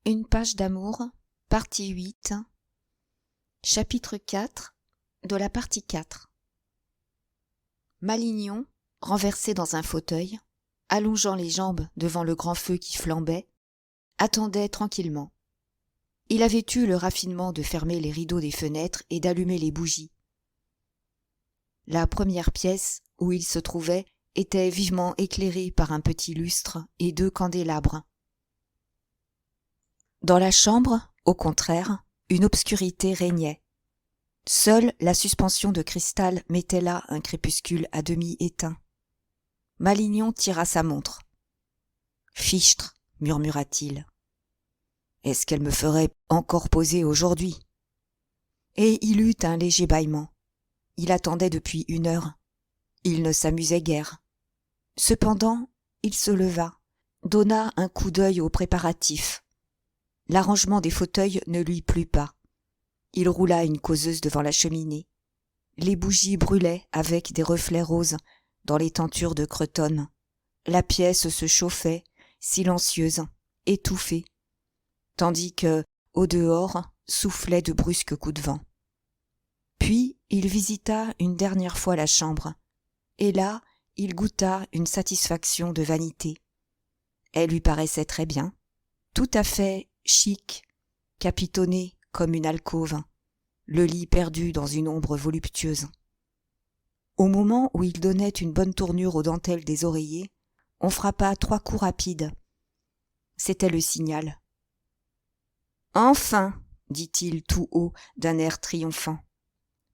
Une page d'amour, partie 8, chapitre 4, de la partie 4. Malignon, renversé dans un fauteuil, allongeant les jambes devant le grand feu qui flambait, attendait tranquillement. Il avait eu le raffinement de fermer les rideaux des fenêtres et d'allumer les bougies. La première pièce où il se trouvait était vivement éclairée par un petit lustre et 2 candélabres. Dans la chambre, au contraire, une obscurité régnait. Seule la suspension de cristal mettait là un crépuscule à demi éteint. Malignon tira sa montre. « Fichtre, murmura-t-il. Est-ce qu'elle me ferait encore poser aujourd'hui ?» Et il eut un léger bâillement. Il attendait depuis 1 heure. Il ne s'amusait guère. Cependant, il se leva, donna un coup d'œil aux préparatifs. L'arrangement des fauteuils ne lui plut pas. Il roula une causeuse devant la cheminée. Les bougies brûlaient avec des reflets roses dans les tentures de cretonne. La pièce se chauffait, silencieuse, étouffée, tandis que, au dehors, soufflaient de brusques coups de vent. Puis il visita une dernière fois la chambre, et là il goûta une satisfaction de vanité. Elle lui paraissait très bien, tout à fait chic, capitonné comme une alcôve, le lit perdu dans une ombre voluptueuse. Au moment où il donnait une bonne tournure aux dentelles des oreillers, on frappa 3 coups rapides. C'était le signal. « Enfin !» dit-il tout haut d'un air triomphant.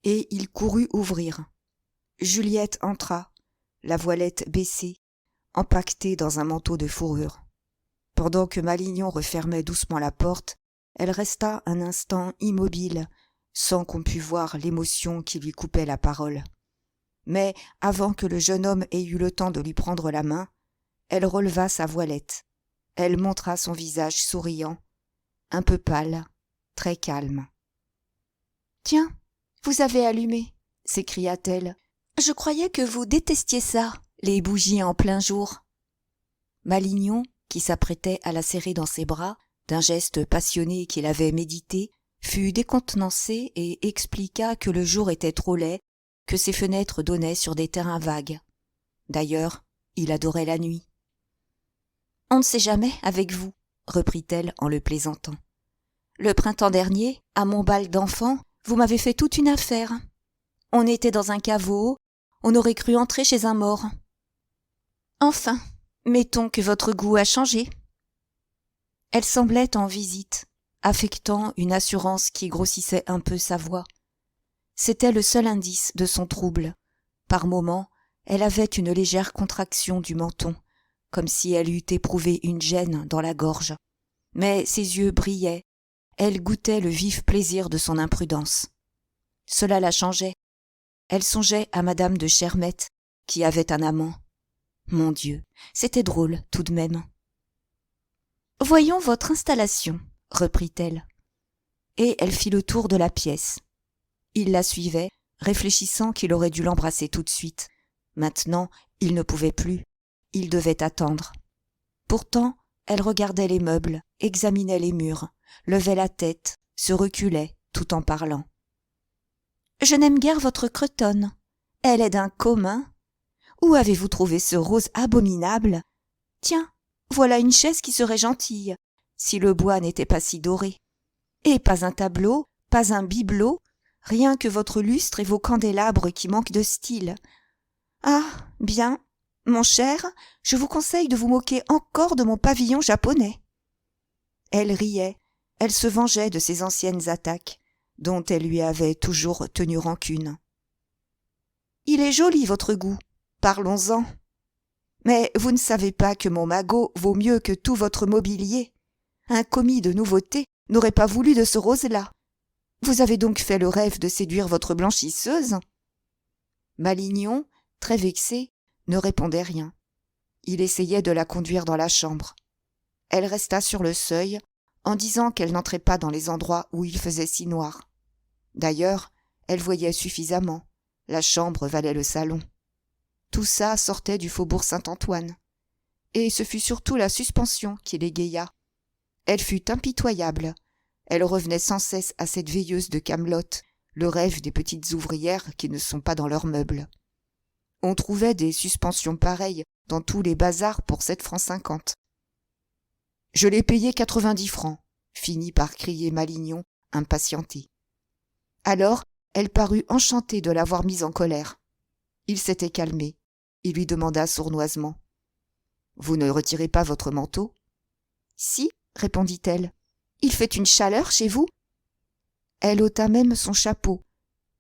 Et il courut ouvrir. Juliette entra, la voilette baissée, empaquetée dans un manteau de fourrure. Pendant que Malignon refermait doucement la porte, elle resta un instant immobile, sans qu'on pût voir l'émotion qui lui coupait la parole. Mais avant que le jeune homme ait eu le temps de lui prendre la main, elle releva sa voilette. Elle montra son visage souriant, un peu pâle, très calme. « Tiens, vous avez allumé !» s'écria-t-elle. « Je croyais que vous détestiez ça, les bougies en plein jour. » Malignon, qui s'apprêtait à la serrer dans ses bras, d'un geste passionné qu'il avait médité, fut décontenancé et expliqua que le jour était trop laid, que ses fenêtres donnaient sur des terrains vagues. D'ailleurs, il adorait la nuit. « On ne sait jamais avec vous, » reprit-elle en le plaisantant. « Le printemps dernier, à mon bal d'enfants, vous m'avez fait toute une affaire. On était dans un caveau, on aurait cru entrer chez un mort. Enfin, mettons que votre goût a changé. » Elle semblait en visite, affectant une assurance qui grossissait un peu sa voix. C'était le seul indice de son trouble. Par moments, elle avait une légère contraction du menton, comme si elle eût éprouvé une gêne dans la gorge. Mais ses yeux brillaient, elle goûtait le vif plaisir de son imprudence. Cela la changeait. Elle songeait à madame de Chermette, qui avait un amant. Mon Dieu, c'était drôle tout de même. « Voyons votre installation, » reprit-elle. Et elle fit le tour de la pièce. Il la suivait, réfléchissant qu'il aurait dû l'embrasser tout de suite. Maintenant, il ne pouvait plus. Il devait attendre. Pourtant, elle regardait les meubles, examinait les murs, levait la tête, se reculait, tout en parlant. « Je n'aime guère votre cretonne. Elle est d'un commun. Où avez-vous trouvé ce rose abominable? Tiens, voilà une chaise qui serait gentille, si le bois n'était pas si doré. Et pas un tableau, pas un bibelot, rien que votre lustre et vos candélabres qui manquent de style. Ah, bien, mon cher, je vous conseille de vous moquer encore de mon pavillon japonais. » Elle riait, elle se vengeait de ses anciennes attaques, dont elle lui avait toujours tenu rancune. « Il est joli votre goût, parlons-en. Mais vous ne savez pas que mon magot vaut mieux que tout votre mobilier. Un commis de nouveauté n'aurait pas voulu de ce rose-là. Vous avez donc fait le rêve de séduire votre blanchisseuse ?» Malignon, très vexé, ne répondait rien. Il essayait de la conduire dans la chambre. Elle resta sur le seuil, en disant qu'elle n'entrait pas dans les endroits où il faisait si noir. D'ailleurs, elle voyait suffisamment. La chambre valait le salon. Tout ça sortait du faubourg Saint-Antoine. Et ce fut surtout la suspension qui l'égaya. Elle fut impitoyable. Elle revenait sans cesse à cette veilleuse de Camelot, le rêve des petites ouvrières qui ne sont pas dans leurs meubles. On trouvait des suspensions pareilles dans tous les bazars pour 7,50 francs. « Je l'ai payé 90 francs, finit par crier Malignon, impatienté. Alors, elle parut enchantée de l'avoir mise en colère. Il s'était calmé. Il lui demanda sournoisement. « Vous ne retirez pas votre manteau ?»« Si, répondit-elle. Il fait une chaleur chez vous ?» Elle ôta même son chapeau,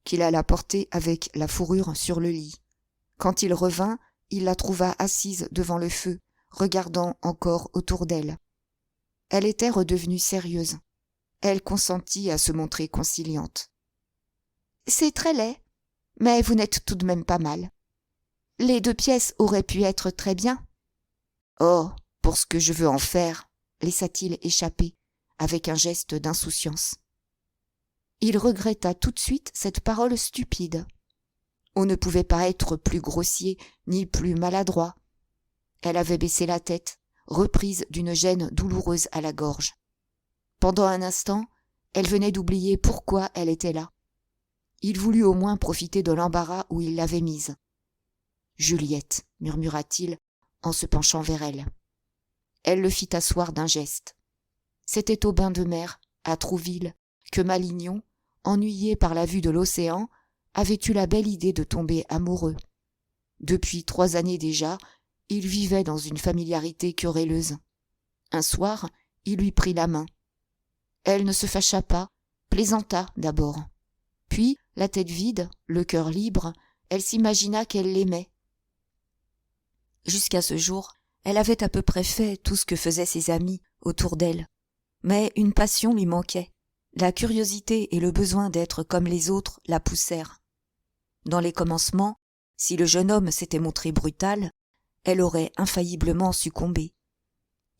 qu'il alla porter avec la fourrure sur le lit. Quand il revint, il la trouva assise devant le feu, regardant encore autour d'elle. Elle était redevenue sérieuse. Elle consentit à se montrer conciliante. « C'est très laid, mais vous n'êtes tout de même pas mal. Les 2 pièces auraient pu être très bien. »« Oh, pour ce que je veux en faire !» laissa-t-il échapper, avec un geste d'insouciance. Il regretta tout de suite cette parole stupide. On ne pouvait pas être plus grossier ni plus maladroit. Elle avait baissé la tête, reprise d'une gêne douloureuse à la gorge. Pendant un instant, elle venait d'oublier pourquoi elle était là. Il voulut au moins profiter de l'embarras où il l'avait mise. « Juliette » murmura-t-il en se penchant vers elle. Elle le fit asseoir d'un geste. C'était au bain de mer, à Trouville, que Malignon, ennuyé par la vue de l'océan, avait eu la belle idée de tomber amoureux. Depuis 3 années déjà, il vivait dans une familiarité querelleuse. Un soir, il lui prit la main. Elle ne se fâcha pas, plaisanta d'abord. Puis, la tête vide, le cœur libre, elle s'imagina qu'elle l'aimait. Jusqu'à ce jour, elle avait à peu près fait tout ce que faisaient ses amis autour d'elle. Mais une passion lui manquait. La curiosité et le besoin d'être comme les autres la poussèrent. Dans les commencements, si le jeune homme s'était montré brutal, elle aurait infailliblement succombé.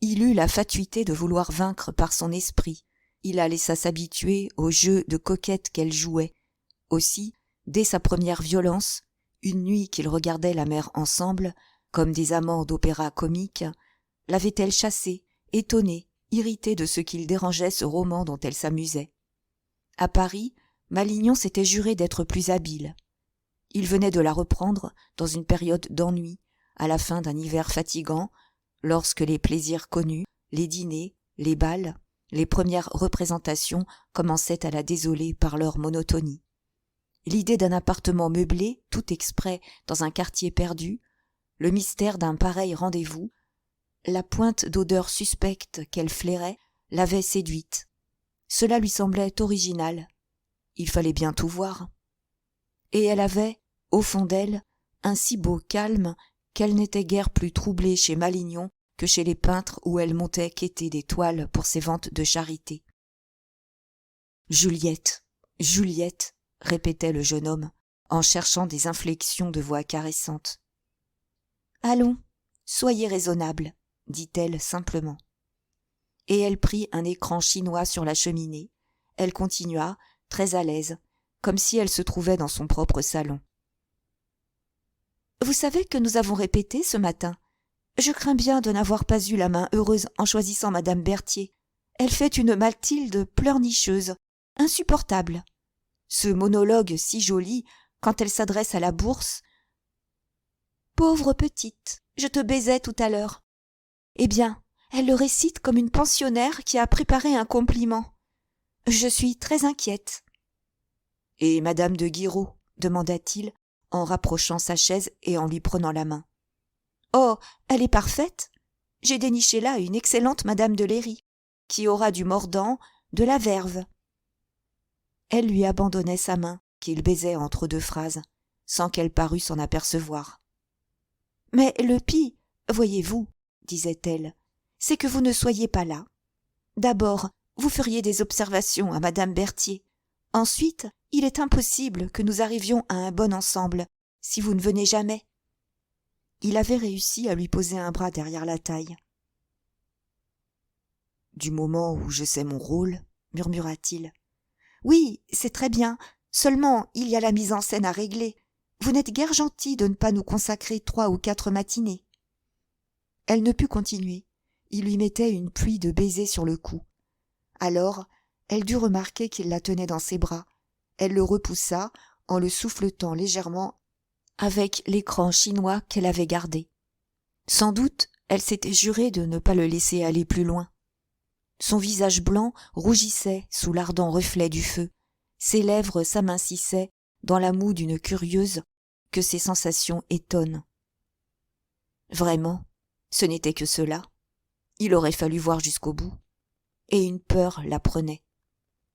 Il eut la fatuité de vouloir vaincre par son esprit. Il la laissa s'habituer au jeu de coquette qu'elle jouait. Aussi, dès sa première violence, une nuit qu'ils regardaient la mer ensemble, comme des amants d'opéra comique, l'avait-elle chassée, étonnée, irritée de ce qu'il dérangeait ce roman dont elle s'amusait. À Paris, Malignon s'était juré d'être plus habile. Il venait de la reprendre dans une période d'ennui, à la fin d'un hiver fatigant, lorsque les plaisirs connus, les dîners, les bals, les premières représentations commençaient à la désoler par leur monotonie. L'idée d'un appartement meublé, tout exprès, dans un quartier perdu, le mystère d'un pareil rendez-vous, la pointe d'odeurs suspectes qu'elle flairait, l'avaient séduite. Cela lui semblait original. Il fallait bien tout voir. Et elle avait, au fond d'elle, un si beau calme qu'elle n'était guère plus troublée chez Malignon que chez les peintres où elle montait quêter des toiles pour ses ventes de charité. « Juliette, Juliette !» répétait le jeune homme, en cherchant des inflexions de voix caressantes. « Allons, soyez raisonnable, » dit-elle simplement. Et elle prit un écran chinois sur la cheminée. Elle continua, très à l'aise, comme si elle se trouvait dans son propre salon. « Vous savez que nous avons répété ce matin. Je crains bien de n'avoir pas eu la main heureuse en choisissant madame Berthier. Elle fait une Mathilde pleurnicheuse, insupportable. Ce monologue si joli, quand elle s'adresse à la bourse. « Pauvre petite, je te baisais tout à l'heure. » Eh bien, elle le récite comme une pensionnaire qui a préparé un compliment. Je suis très inquiète. « Et madame de Guiraud ?» demanda-t-il, en rapprochant sa chaise et en lui prenant la main. « Oh, elle est parfaite. J'ai déniché là une excellente madame de Léry, qui aura du mordant, de la verve. » Elle lui abandonnait sa main, qu'il baisait entre 2 phrases, sans qu'elle parût s'en apercevoir. « Mais le pis, voyez-vous, disait-elle, c'est que vous ne soyez pas là. D'abord, vous feriez des observations à madame Berthier. Ensuite, il est impossible que nous arrivions à un bon ensemble, si vous ne venez jamais. » Il avait réussi à lui poser un bras derrière la taille. « Du moment où je sais mon rôle, murmura-t-il. « Oui, c'est très bien, seulement il y a la mise en scène à régler. Vous n'êtes guère gentil de ne pas nous consacrer 3 ou 4 matinées. » Elle ne put continuer. il lui mettait une pluie de baisers sur le cou. Alors, elle dut remarquer qu'il la tenait dans ses bras. Elle le repoussa en le souffletant légèrement avec l'écran chinois qu'elle avait gardé. Sans doute, elle s'était juré de ne pas le laisser aller plus loin. Son visage blanc rougissait sous l'ardent reflet du feu. Ses lèvres s'amincissaient dans la moue d'une curieuse que ses sensations étonnent. Vraiment, ce n'était que cela. Il aurait fallu voir jusqu'au bout. Et une peur la prenait.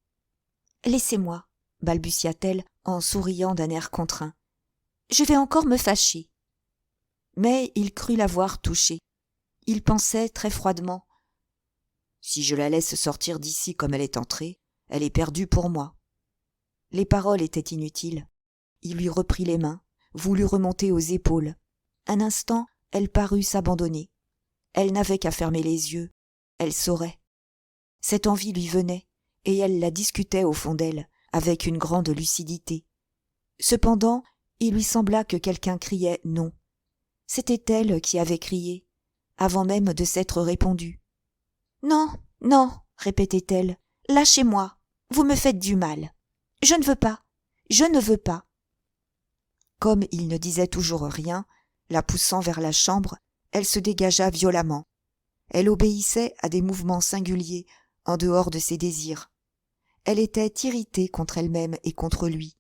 « Laissez-moi, balbutia-t-elle en souriant d'un air contraint. Je vais encore me fâcher. Mais il crut l'avoir touchée. Il pensait très froidement. Si je la laisse sortir d'ici comme elle est entrée, elle est perdue pour moi. Les paroles étaient inutiles. Il lui reprit les mains, voulut remonter aux épaules. Un instant, elle parut s'abandonner. Elle n'avait qu'à fermer les yeux. Elle saurait. Cette envie lui venait, et elle la discutait au fond d'elle, avec une grande lucidité. Cependant, il lui sembla que quelqu'un criait « non ». C'était elle qui avait crié, avant même de s'être répondue. « Non, non », répétait-elle, « lâchez-moi, vous me faites du mal. Je ne veux pas, je ne veux pas. » Comme il ne disait toujours rien, la poussant vers la chambre, elle se dégagea violemment. Elle obéissait à des mouvements singuliers, en dehors de ses désirs. Elle était irritée contre elle-même et contre lui.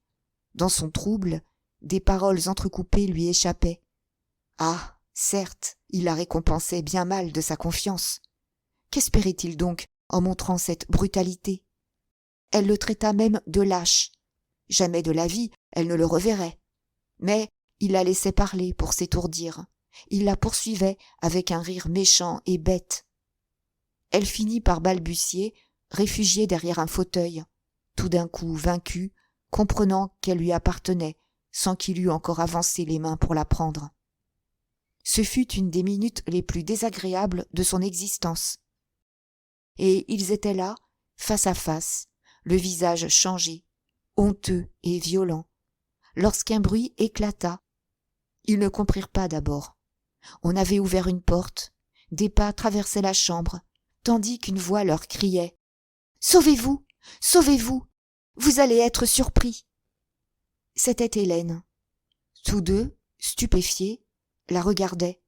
Dans son trouble, des paroles entrecoupées lui échappaient. Ah, certes, il la récompensait bien mal de sa confiance. Qu'espérait-il donc en montrant cette brutalité? Elle le traita même de lâche. Jamais de la vie elle ne le reverrait. Mais il la laissait parler pour s'étourdir. Il la poursuivait avec un rire méchant et bête. Elle finit par balbutier, réfugiée derrière un fauteuil, tout d'un coup vaincue, comprenant qu'elle lui appartenait, sans qu'il eût encore avancé les mains pour la prendre. Ce fut une des minutes les plus désagréables de son existence. Et ils étaient là, face à face, le visage changé, honteux et violent, lorsqu'un bruit éclata. Ils ne comprirent pas d'abord. On avait ouvert une porte, des pas traversaient la chambre, tandis qu'une voix leur criait « Sauvez-vous, sauvez-vous, vous allez être surpris !» C'était Hélène. Tous deux, stupéfiés, la regardaient.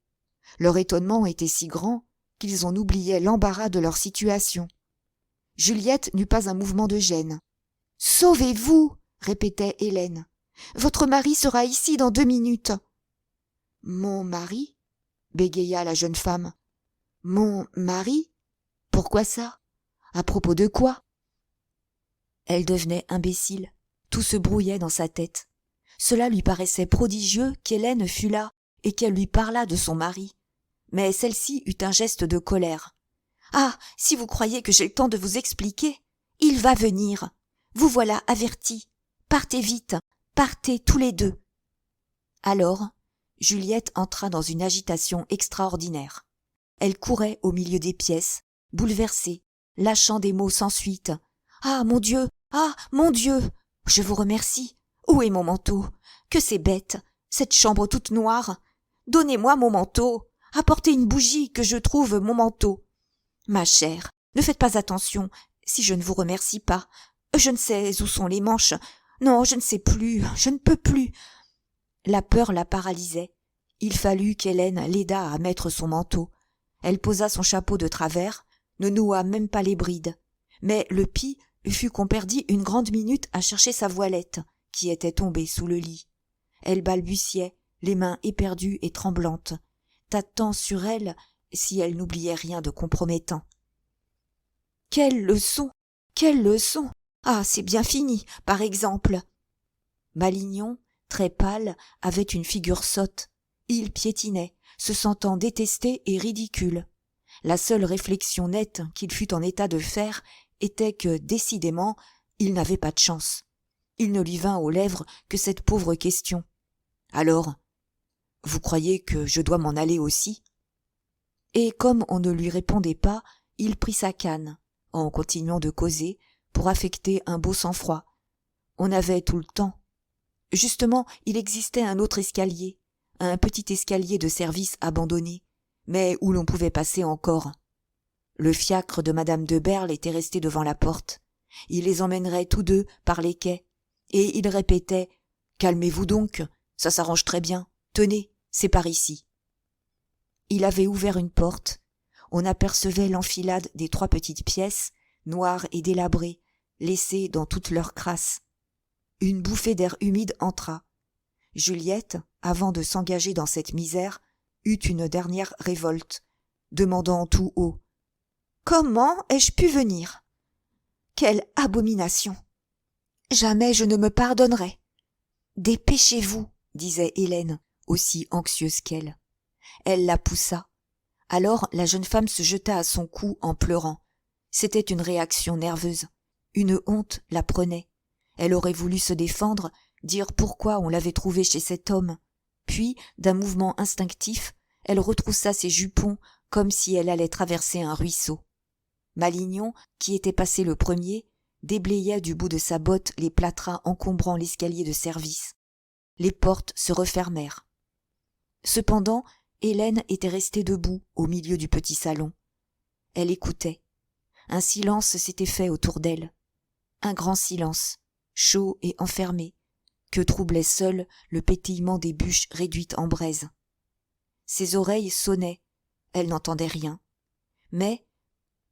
Leur étonnement était si grand qu'ils en oubliaient l'embarras de leur situation. Juliette n'eut pas un mouvement de gêne. « Sauvez-vous !» répétait Hélène. « Votre mari sera ici dans 2 minutes. »« Mon mari ?» bégaya la jeune femme. « Mon mari ? Pourquoi ça ? À propos de quoi ?» Elle devenait imbécile. Tout se brouillait dans sa tête. Cela lui paraissait prodigieux qu'Hélène fût là et qu'elle lui parlât de son mari. Mais celle-ci eut un geste de colère. « Ah, si vous croyez que j'ai le temps de vous expliquer, il va venir. Vous voilà avertis. Partez vite, partez tous les deux. » Alors, Juliette entra dans une agitation extraordinaire. Elle courait au milieu des pièces, bouleversée, lâchant des mots sans suite. « Ah, mon Dieu! Ah, mon Dieu! Je vous remercie. Où est mon manteau? Que c'est bête, cette chambre toute noire. Donnez-moi mon manteau. Apportez une bougie que je trouve mon manteau. Ma chère, ne faites pas attention, si je ne vous remercie pas. Je ne sais où sont les manches. Non, je ne sais plus, je ne peux plus. » La peur la paralysait. Il fallut qu'Hélène l'aidât à mettre son manteau. Elle posa son chapeau de travers, ne noua même pas les brides. Mais le pis fut qu'on perdit une grande minute à chercher sa voilette, qui était tombée sous le lit. Elle balbutiait, les mains éperdues et tremblantes, tâtant sur elle si elle n'oubliait rien de compromettant. « Quelle leçon! Quelle leçon! Ah, c'est bien fini, par exemple !» Malignon, très pâle, avait une figure sotte. Il piétinait, se sentant détesté et ridicule. La seule réflexion nette qu'il fût en état de faire était que, décidément, il n'avait pas de chance. Il ne lui vint aux lèvres que cette pauvre question. « Alors, vous croyez que je dois m'en aller aussi ?» Et comme on ne lui répondait pas, il prit sa canne, en continuant de causer, pour affecter un beau sang-froid. On avait tout le temps. Justement, il existait un autre escalier, un petit escalier de service abandonné, mais où l'on pouvait passer encore. Le fiacre de madame de Berle était resté devant la porte. Il les emmènerait tous deux par les quais, et il répétait « Calmez-vous donc, ça s'arrange très bien. Tenez, c'est par ici. » Il avait ouvert une porte. On apercevait l'enfilade des 3 petites pièces, noires et délabrées, laissées dans toute leur crasse. Une bouffée d'air humide entra. Juliette, avant de s'engager dans cette misère, eut une dernière révolte, demandant tout haut « Comment ai-je pu venir ? Quelle abomination ! Jamais je ne me pardonnerai. »« Dépêchez-vous, » disait Hélène, aussi anxieuse qu'elle. Elle la poussa. Alors la jeune femme se jeta à son cou en pleurant. C'était une réaction nerveuse. Une honte la prenait. Elle aurait voulu se défendre, dire pourquoi on l'avait trouvée chez cet homme. Puis, d'un mouvement instinctif, elle retroussa ses jupons comme si elle allait traverser un ruisseau. Malignon, qui était passé le premier, déblayait du bout de sa botte les plâtras encombrant l'escalier de service. Les portes se refermèrent. Cependant, Hélène était restée debout au milieu du petit salon. Elle écoutait. Un silence s'était fait autour d'elle. Un grand silence, chaud et enfermé, que troublait seul le pétillement des bûches réduites en braise. Ses oreilles sonnaient, elle n'entendait rien. Mais,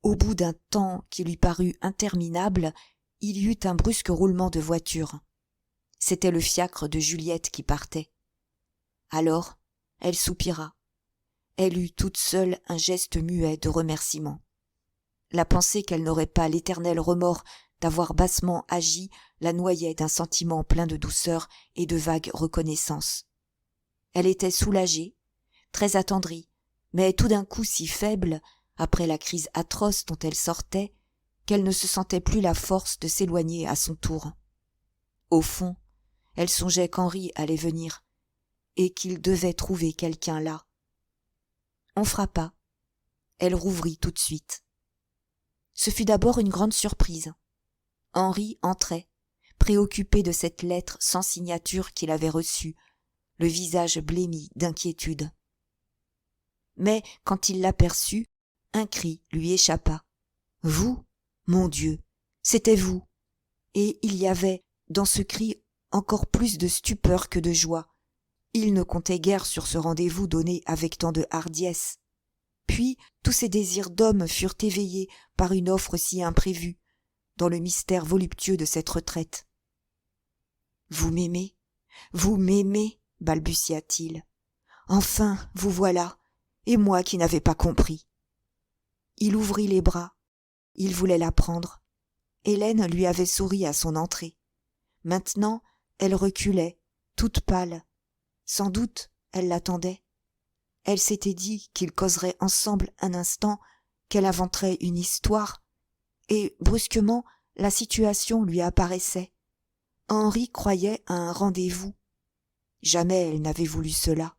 au bout d'un temps qui lui parut interminable, il y eut un brusque roulement de voiture. C'était le fiacre de Juliette qui partait. Alors, elle soupira. Elle eut toute seule un geste muet de remerciement. La pensée qu'elle n'aurait pas l'éternel remords d'avoir bassement agi la noyait d'un sentiment plein de douceur et de vague reconnaissance. Elle était soulagée, très attendrie, mais tout d'un coup si faible, après la crise atroce dont elle sortait, qu'elle ne se sentait plus la force de s'éloigner à son tour. Au fond, elle songeait qu'Henri allait venir, et qu'il devait trouver quelqu'un là. On frappa. Elle rouvrit tout de suite. Ce fut d'abord une grande surprise. Henri entrait, préoccupé de cette lettre sans signature qu'il avait reçue, le visage blêmi d'inquiétude. Mais quand il l'aperçut, un cri lui échappa. « Vous, mon Dieu, c'était vous !» Et il y avait, dans ce cri, encore plus de stupeur que de joie. Il ne comptait guère sur ce rendez-vous donné avec tant de hardiesse. Puis tous ses désirs d'homme furent éveillés par une offre si imprévue, dans le mystère voluptueux de cette retraite. « Vous m'aimez, balbutia-t-il. « Enfin, vous voilà, et moi qui n'avais pas compris. » Il ouvrit les bras. Il voulait la prendre. Hélène lui avait souri à son entrée. Maintenant, elle reculait, toute pâle. Sans doute, elle l'attendait. Elle s'était dit qu'ils causeraient ensemble un instant, qu'elle inventerait une histoire, et brusquement, la situation lui apparaissait. Henri croyait à un rendez-vous. Jamais elle n'avait voulu cela.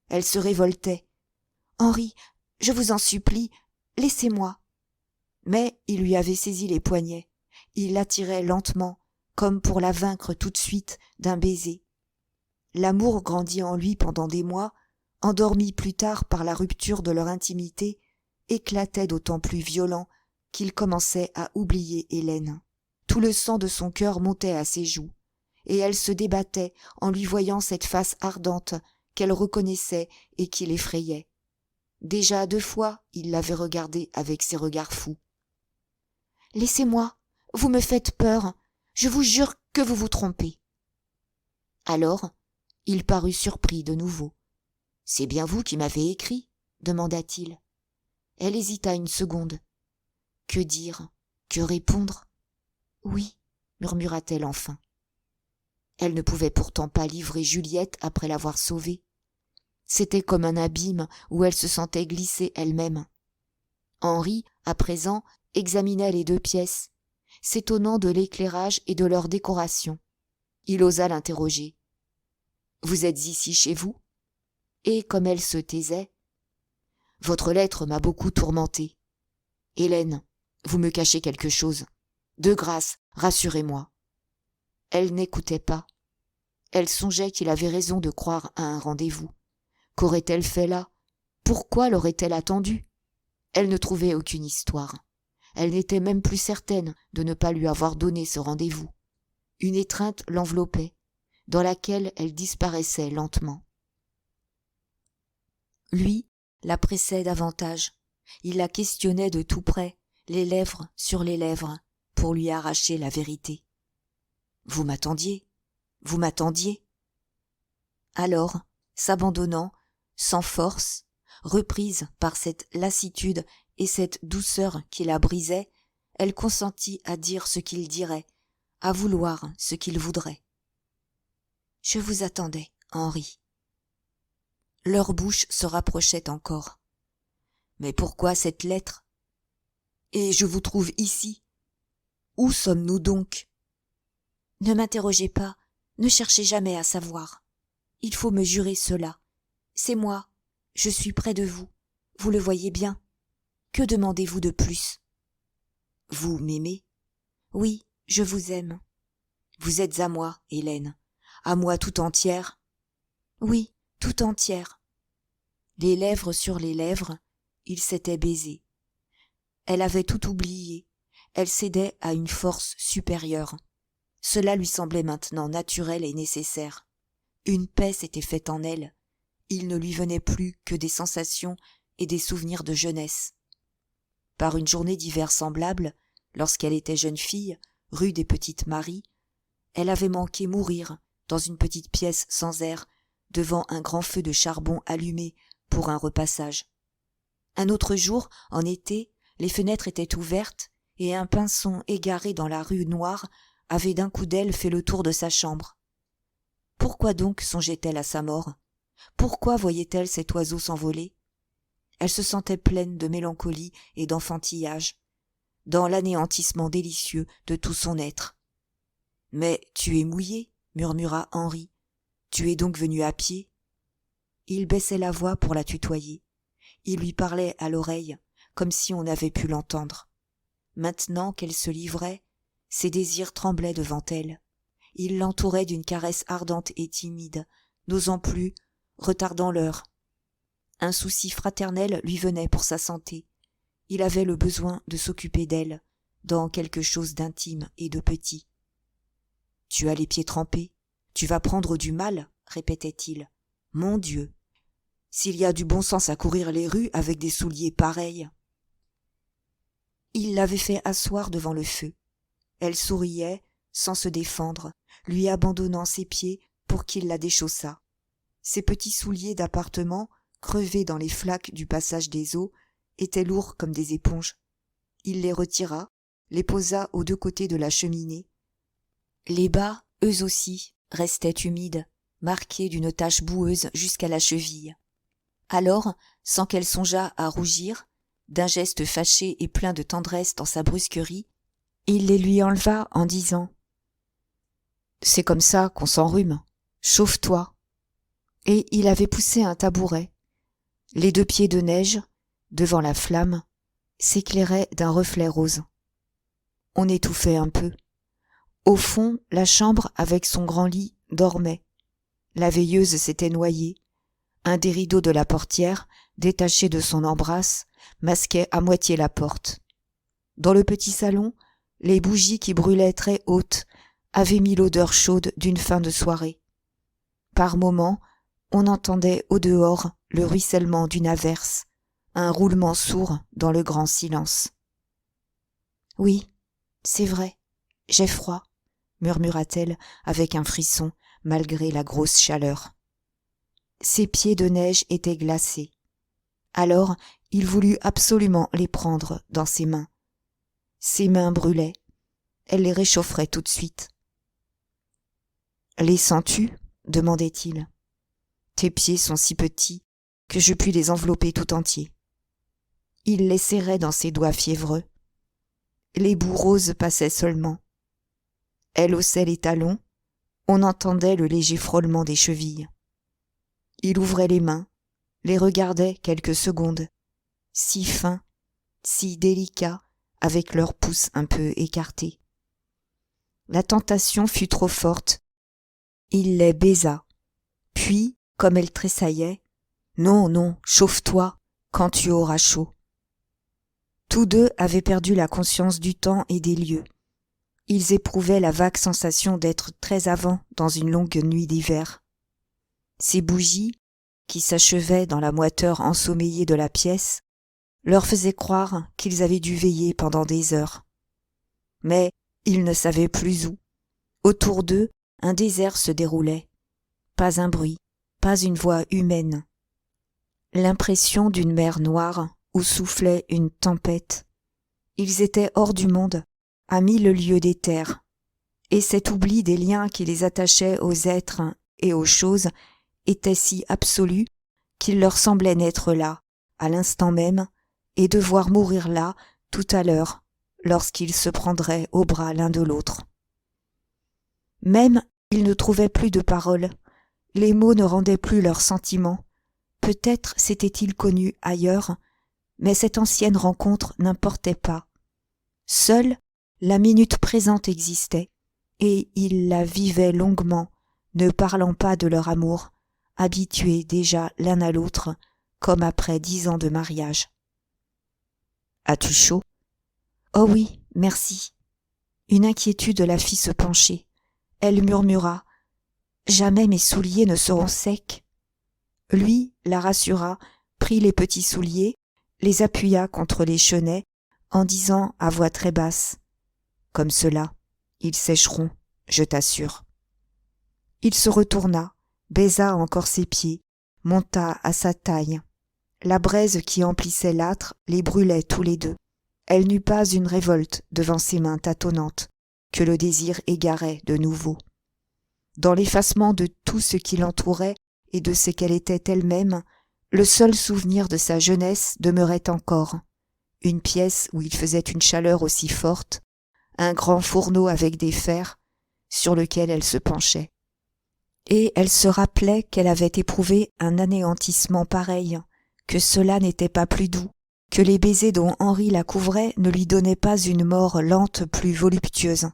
Elle se révoltait. « Henri, je vous en supplie, laissez-moi. » Mais il lui avait saisi les poignets. Il l'attirait lentement, comme pour la vaincre tout de suite d'un baiser. L'amour grandit en lui pendant des mois, endormi plus tard par la rupture de leur intimité, éclatait d'autant plus violent qu'il commençait à oublier Hélène. Tout le sang de son cœur montait à ses joues, et elle se débattait en lui voyant cette face ardente qu'elle reconnaissait et qui l'effrayait. Déjà 2 fois, il l'avait regardée avec ses regards fous. « Laissez-moi, vous me faites peur, je vous jure que vous vous trompez. » Alors, il parut surpris de nouveau. « C'est bien vous qui m'avez écrit ?» demanda-t-il. Elle hésita une seconde. Que dire? Que répondre? « Oui, » murmura-t-elle enfin. Elle ne pouvait pourtant pas livrer Juliette après l'avoir sauvée. C'était comme un abîme où elle se sentait glisser elle-même. Henri, à présent, examinait les 2 pièces, s'étonnant de l'éclairage et de leur décoration. Il osa l'interroger. « Vous êtes ici chez vous ?» Et comme elle se taisait, « Votre lettre m'a beaucoup tourmentée. Hélène, vous me cachez quelque chose. De grâce, rassurez-moi. » Elle n'écoutait pas. Elle songeait qu'il avait raison de croire à un rendez-vous. Qu'aurait-elle fait là? Pourquoi l'aurait-elle attendu? Elle ne trouvait aucune histoire. Elle n'était même plus certaine de ne pas lui avoir donné ce rendez-vous. Une étreinte l'enveloppait, dans laquelle elle disparaissait lentement. Lui la pressait davantage. Il la questionnait de tout près, les lèvres sur les lèvres, pour lui arracher la vérité. « Vous m'attendiez ? Vous m'attendiez ?» Alors, s'abandonnant, sans force, reprise par cette lassitude et cette douceur qui la brisait, elle consentit à dire ce qu'il dirait, à vouloir ce qu'il voudrait. « Je vous attendais, Henri. » Leurs bouches se rapprochaient encore. « Mais pourquoi cette lettre ? Et je vous trouve ici. Où sommes-nous donc ? » « Ne m'interrogez pas, ne cherchez jamais à savoir. Il faut me jurer cela. C'est moi, je suis près de vous, vous le voyez bien. Que demandez-vous de plus ? Vous m'aimez ? Oui, je vous aime. Vous êtes à moi, Hélène, à moi tout entière. Oui, tout entière. Les lèvres sur les lèvres, ils s'étaient baisés. Elle avait tout oublié, elle cédait à une force supérieure. Cela lui semblait maintenant naturel et nécessaire. Une paix s'était faite en elle. Il ne lui venait plus que des sensations et des souvenirs de jeunesse. Par une journée d'hiver semblable, lorsqu'elle était jeune fille, rue des Petites Maries, elle avait manqué mourir dans une petite pièce sans air, devant un grand feu de charbon allumé pour un repassage. Un autre jour, en été, les fenêtres étaient ouvertes et un pinson égaré dans la rue noire avait d'un coup d'aile fait le tour de sa chambre. Pourquoi donc songeait-elle à sa mort ? Pourquoi voyait-elle cet oiseau s'envoler ? Elle se sentait pleine de mélancolie et d'enfantillage, dans l'anéantissement délicieux de tout son être. « Mais tu es mouillé, » murmura Henri. « Tu es donc venu à pied ?» Il baissait la voix pour la tutoyer. Il lui parlait à l'oreille, comme si on avait pu l'entendre. Maintenant qu'elle se livrait, ses désirs tremblaient devant elle. Il l'entourait d'une caresse ardente et timide, n'osant plus, retardant l'heure. Un souci fraternel lui venait pour sa santé. Il avait le besoin de s'occuper d'elle, dans quelque chose d'intime et de petit. « Tu as les pieds trempés, tu vas prendre du mal, » répétait-il. « Mon Dieu, s'il y a du bon sens à courir les rues avec des souliers pareils. » Il l'avait fait asseoir devant le feu. Elle souriait, sans se défendre, lui abandonnant ses pieds pour qu'il la déchaussât. Ses petits souliers d'appartement, crevés dans les flaques du passage des eaux, étaient lourds comme des éponges. Il les retira, les posa aux deux côtés de la cheminée. Les bas, eux aussi, restaient humides, marqués d'une tache boueuse jusqu'à la cheville. Alors, sans qu'elle songeât à rougir, d'un geste fâché et plein de tendresse dans sa brusquerie, il les lui enleva en disant « C'est comme ça qu'on s'enrhume. Chauffe-toi. » Et il avait poussé un tabouret. Les deux pieds de neige, devant la flamme, s'éclairaient d'un reflet rose. On étouffait un peu. Au fond, la chambre, avec son grand lit, dormait. La veilleuse s'était noyée. Un des rideaux de la portière, détaché de son embrasse, masquait à moitié la porte. Dans le petit salon, les bougies qui brûlaient très hautes avaient mis l'odeur chaude d'une fin de soirée. Par moments, on entendait au dehors le ruissellement d'une averse, un roulement sourd dans le grand silence. « Oui, c'est vrai, j'ai froid, » murmura-t-elle avec un frisson malgré la grosse chaleur. Ses pieds de neige étaient glacés. Alors il voulut absolument les prendre dans ses mains. Ses mains brûlaient. Elle les réchaufferait tout de suite. « Les sens-tu ? » demandait-il. « Tes pieds sont si petits que je puis les envelopper tout entiers. » Il les serrait dans ses doigts fiévreux. Les bouts roses passaient seulement. Elle haussait les talons, on entendait le léger frôlement des chevilles. Il ouvrait les mains, les regardait quelques secondes, si fins, si délicats, avec leurs pouces un peu écartés. La tentation fut trop forte. Il les baisa. Puis, comme elle tressaillait, « Non, non, chauffe-toi, quand tu auras chaud. » Tous deux avaient perdu la conscience du temps et des lieux. Ils éprouvaient la vague sensation d'être très avant dans une longue nuit d'hiver. Ces bougies, qui s'achevaient dans la moiteur ensommeillée de la pièce, leur faisaient croire qu'ils avaient dû veiller pendant des heures. Mais ils ne savaient plus où. Autour d'eux, un désert se déroulait. Pas un bruit, pas une voix humaine. L'impression d'une mer noire où soufflait une tempête. Ils étaient hors du monde, à 1000 lieues des terres, et cet oubli des liens qui les attachaient aux êtres et aux choses était si absolu qu'il leur semblait n'être là, à l'instant même, et devoir mourir là, tout à l'heure, lorsqu'ils se prendraient au bras l'un de l'autre. Même, ils ne trouvaient plus de paroles, les mots ne rendaient plus leurs sentiments. Peut-être s'étaient-ils connus ailleurs, mais cette ancienne rencontre n'importait pas. Seule, la minute présente existait, et ils la vivaient longuement, ne parlant pas de leur amour, habitués déjà l'un à l'autre, comme après 10 ans de mariage. « As-tu chaud ?»« Oh oui, merci. » Une inquiétude la fit se pencher. Elle murmura « Jamais mes souliers ne seront secs. » Lui la rassura, prit les petits souliers, les appuya contre les chenets, en disant à voix très basse « Comme cela, ils sécheront, je t'assure. » Il se retourna, baisa encore ses pieds, monta à sa taille. La braise qui emplissait l'âtre les brûlait tous les deux. Elle n'eut pas une révolte devant ses mains tâtonnantes, que le désir égarait de nouveau. Dans l'effacement de tout ce qui l'entourait et de ce qu'elle était elle-même, le seul souvenir de sa jeunesse demeurait encore. Une pièce où il faisait une chaleur aussi forte, un grand fourneau avec des fers, sur lequel elle se penchait. Et elle se rappelait qu'elle avait éprouvé un anéantissement pareil, que cela n'était pas plus doux, que les baisers dont Henri la couvrait ne lui donnaient pas une mort lente plus voluptueuse.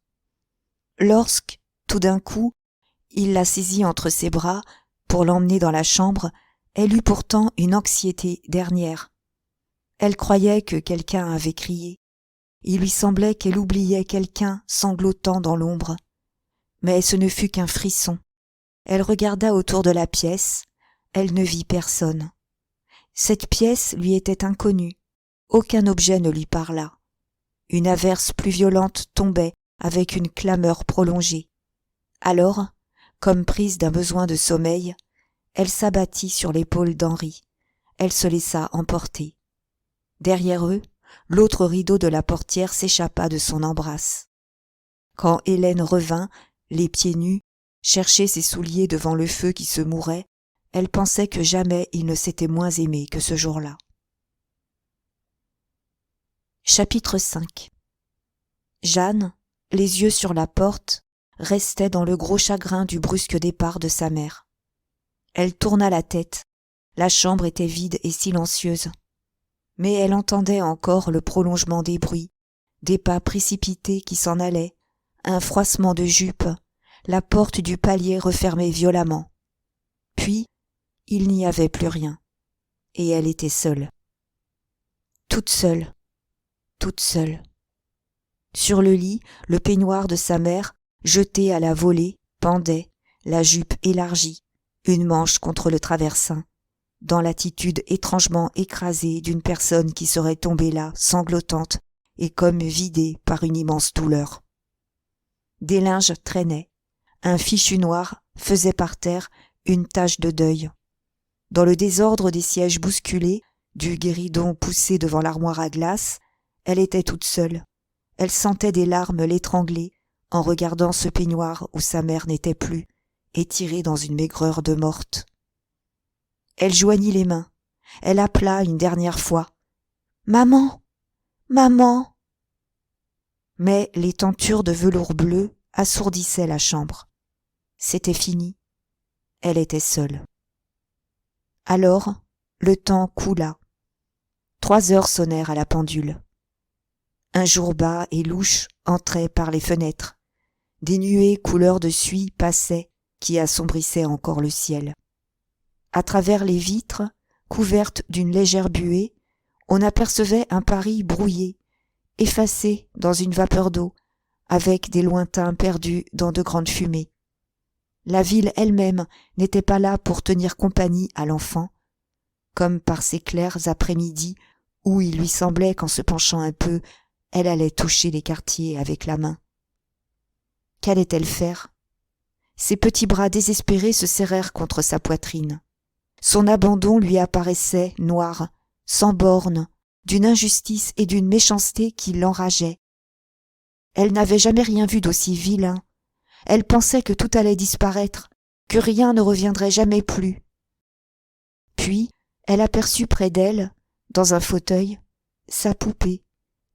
Lorsque, tout d'un coup, il la saisit entre ses bras pour l'emmener dans la chambre, elle eut pourtant une anxiété dernière. Elle croyait que quelqu'un avait crié. Il lui semblait qu'elle oubliait quelqu'un sanglotant dans l'ombre. Mais ce ne fut qu'un frisson. Elle regarda autour de la pièce. Elle ne vit personne. Cette pièce lui était inconnue. Aucun objet ne lui parla. Une averse plus violente tombait avec une clameur prolongée. Alors, comme prise d'un besoin de sommeil, elle s'abattit sur l'épaule d'Henri. Elle se laissa emporter. Derrière eux, l'autre rideau de la portière s'échappa de son embrasse. Quand Hélène revint, les pieds nus, chercher ses souliers devant le feu qui se mourait, elle pensait que jamais il ne s'était moins aimé que ce jour-là. Chapitre 5. Jeanne, les yeux sur la porte, restait dans le gros chagrin du brusque départ de sa mère. Elle tourna la tête. La chambre était vide et silencieuse. Mais elle entendait encore le prolongement des bruits, des pas précipités qui s'en allaient, un froissement de jupe, la porte du palier refermée violemment. Puis, il n'y avait plus rien, et elle était seule. Toute seule, toute seule. Sur le lit, le peignoir de sa mère, jeté à la volée, pendait, la jupe élargie, une manche contre le traversin, dans l'attitude étrangement écrasée d'une personne qui serait tombée là, sanglotante, et comme vidée par une immense douleur. Des linges traînaient, un fichu noir faisait par terre une tache de deuil. Dans le désordre des sièges bousculés, du guéridon poussé devant l'armoire à glace, elle était toute seule. Elle sentait des larmes l'étrangler en regardant ce peignoir où sa mère n'était plus, étirée dans une maigreur de morte. Elle joignit les mains. Elle appela une dernière fois. « Maman! Maman !» Mais les tentures de velours bleu assourdissaient la chambre. C'était fini. Elle était seule. Alors, le temps coula. 3 heures sonnèrent à la pendule. Un jour bas et louche entrait par les fenêtres. Des nuées couleur de suie passaient, qui assombrissaient encore le ciel. À travers les vitres, couvertes d'une légère buée, on apercevait un Paris brouillé, effacé dans une vapeur d'eau, avec des lointains perdus dans de grandes fumées. La ville elle-même n'était pas là pour tenir compagnie à l'enfant, comme par ces clairs après-midi où il lui semblait qu'en se penchant un peu, elle allait toucher les quartiers avec la main. Qu'allait-elle faire? Ses petits bras désespérés se serrèrent contre sa poitrine. Son abandon lui apparaissait noir, sans bornes, d'une injustice et d'une méchanceté qui l'enrageaient. Elle n'avait jamais rien vu d'aussi vilain. Elle pensait que tout allait disparaître, que rien ne reviendrait jamais plus. Puis, elle aperçut près d'elle, dans un fauteuil, sa poupée,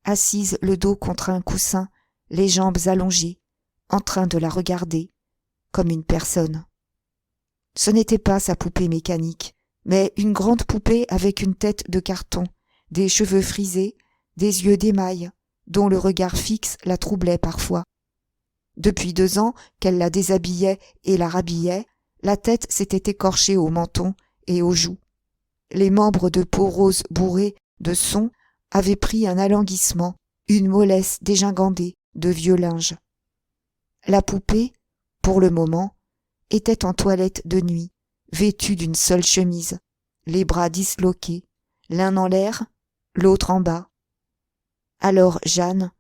assise le dos contre un coussin, les jambes allongées, en train de la regarder, comme une personne. Ce n'était pas sa poupée mécanique, mais une grande poupée avec une tête de carton, des cheveux frisés, des yeux d'émail, dont le regard fixe la troublait parfois. Depuis 2 ans qu'elle la déshabillait et la rhabillait, la tête s'était écorchée au menton et aux joues. Les membres de peau rose bourrés de son avaient pris un alanguissement, une mollesse dégingandée de vieux linge. La poupée, pour le moment, était en toilette de nuit, vêtue d'une seule chemise, les bras disloqués, l'un en l'air, l'autre en bas. Alors Jeanne,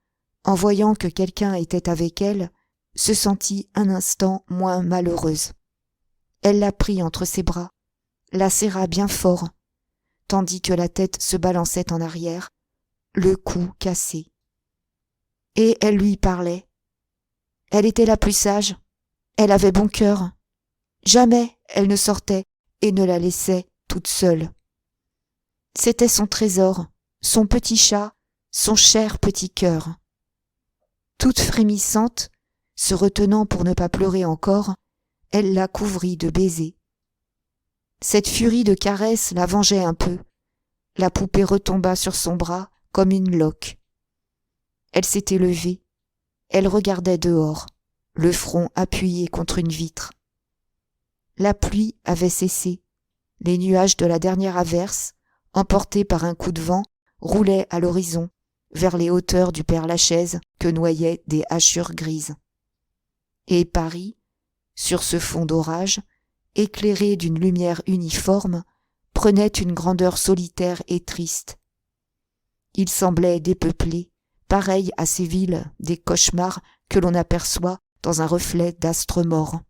en voyant que quelqu'un était avec elle, se sentit un instant moins malheureuse. Elle la prit entre ses bras, la serra bien fort, tandis que la tête se balançait en arrière, le cou cassé. Et elle lui parlait. Elle était la plus sage, elle avait bon cœur. Jamais elle ne sortait et ne la laissait toute seule. C'était son trésor, son petit chat, son cher petit cœur. Toute frémissante, se retenant pour ne pas pleurer encore, elle la couvrit de baisers. Cette furie de caresses la vengeait un peu. La poupée retomba sur son bras comme une loque. Elle s'était levée. Elle regardait dehors, le front appuyé contre une vitre. La pluie avait cessé. Les nuages de la dernière averse, emportés par un coup de vent, roulaient à l'horizon, vers les hauteurs du Père-Lachaise que noyaient des hachures grises. Et Paris, sur ce fond d'orage, éclairé d'une lumière uniforme, prenait une grandeur solitaire et triste. Il semblait dépeuplé, pareil à ces villes des cauchemars que l'on aperçoit dans un reflet d'astres morts.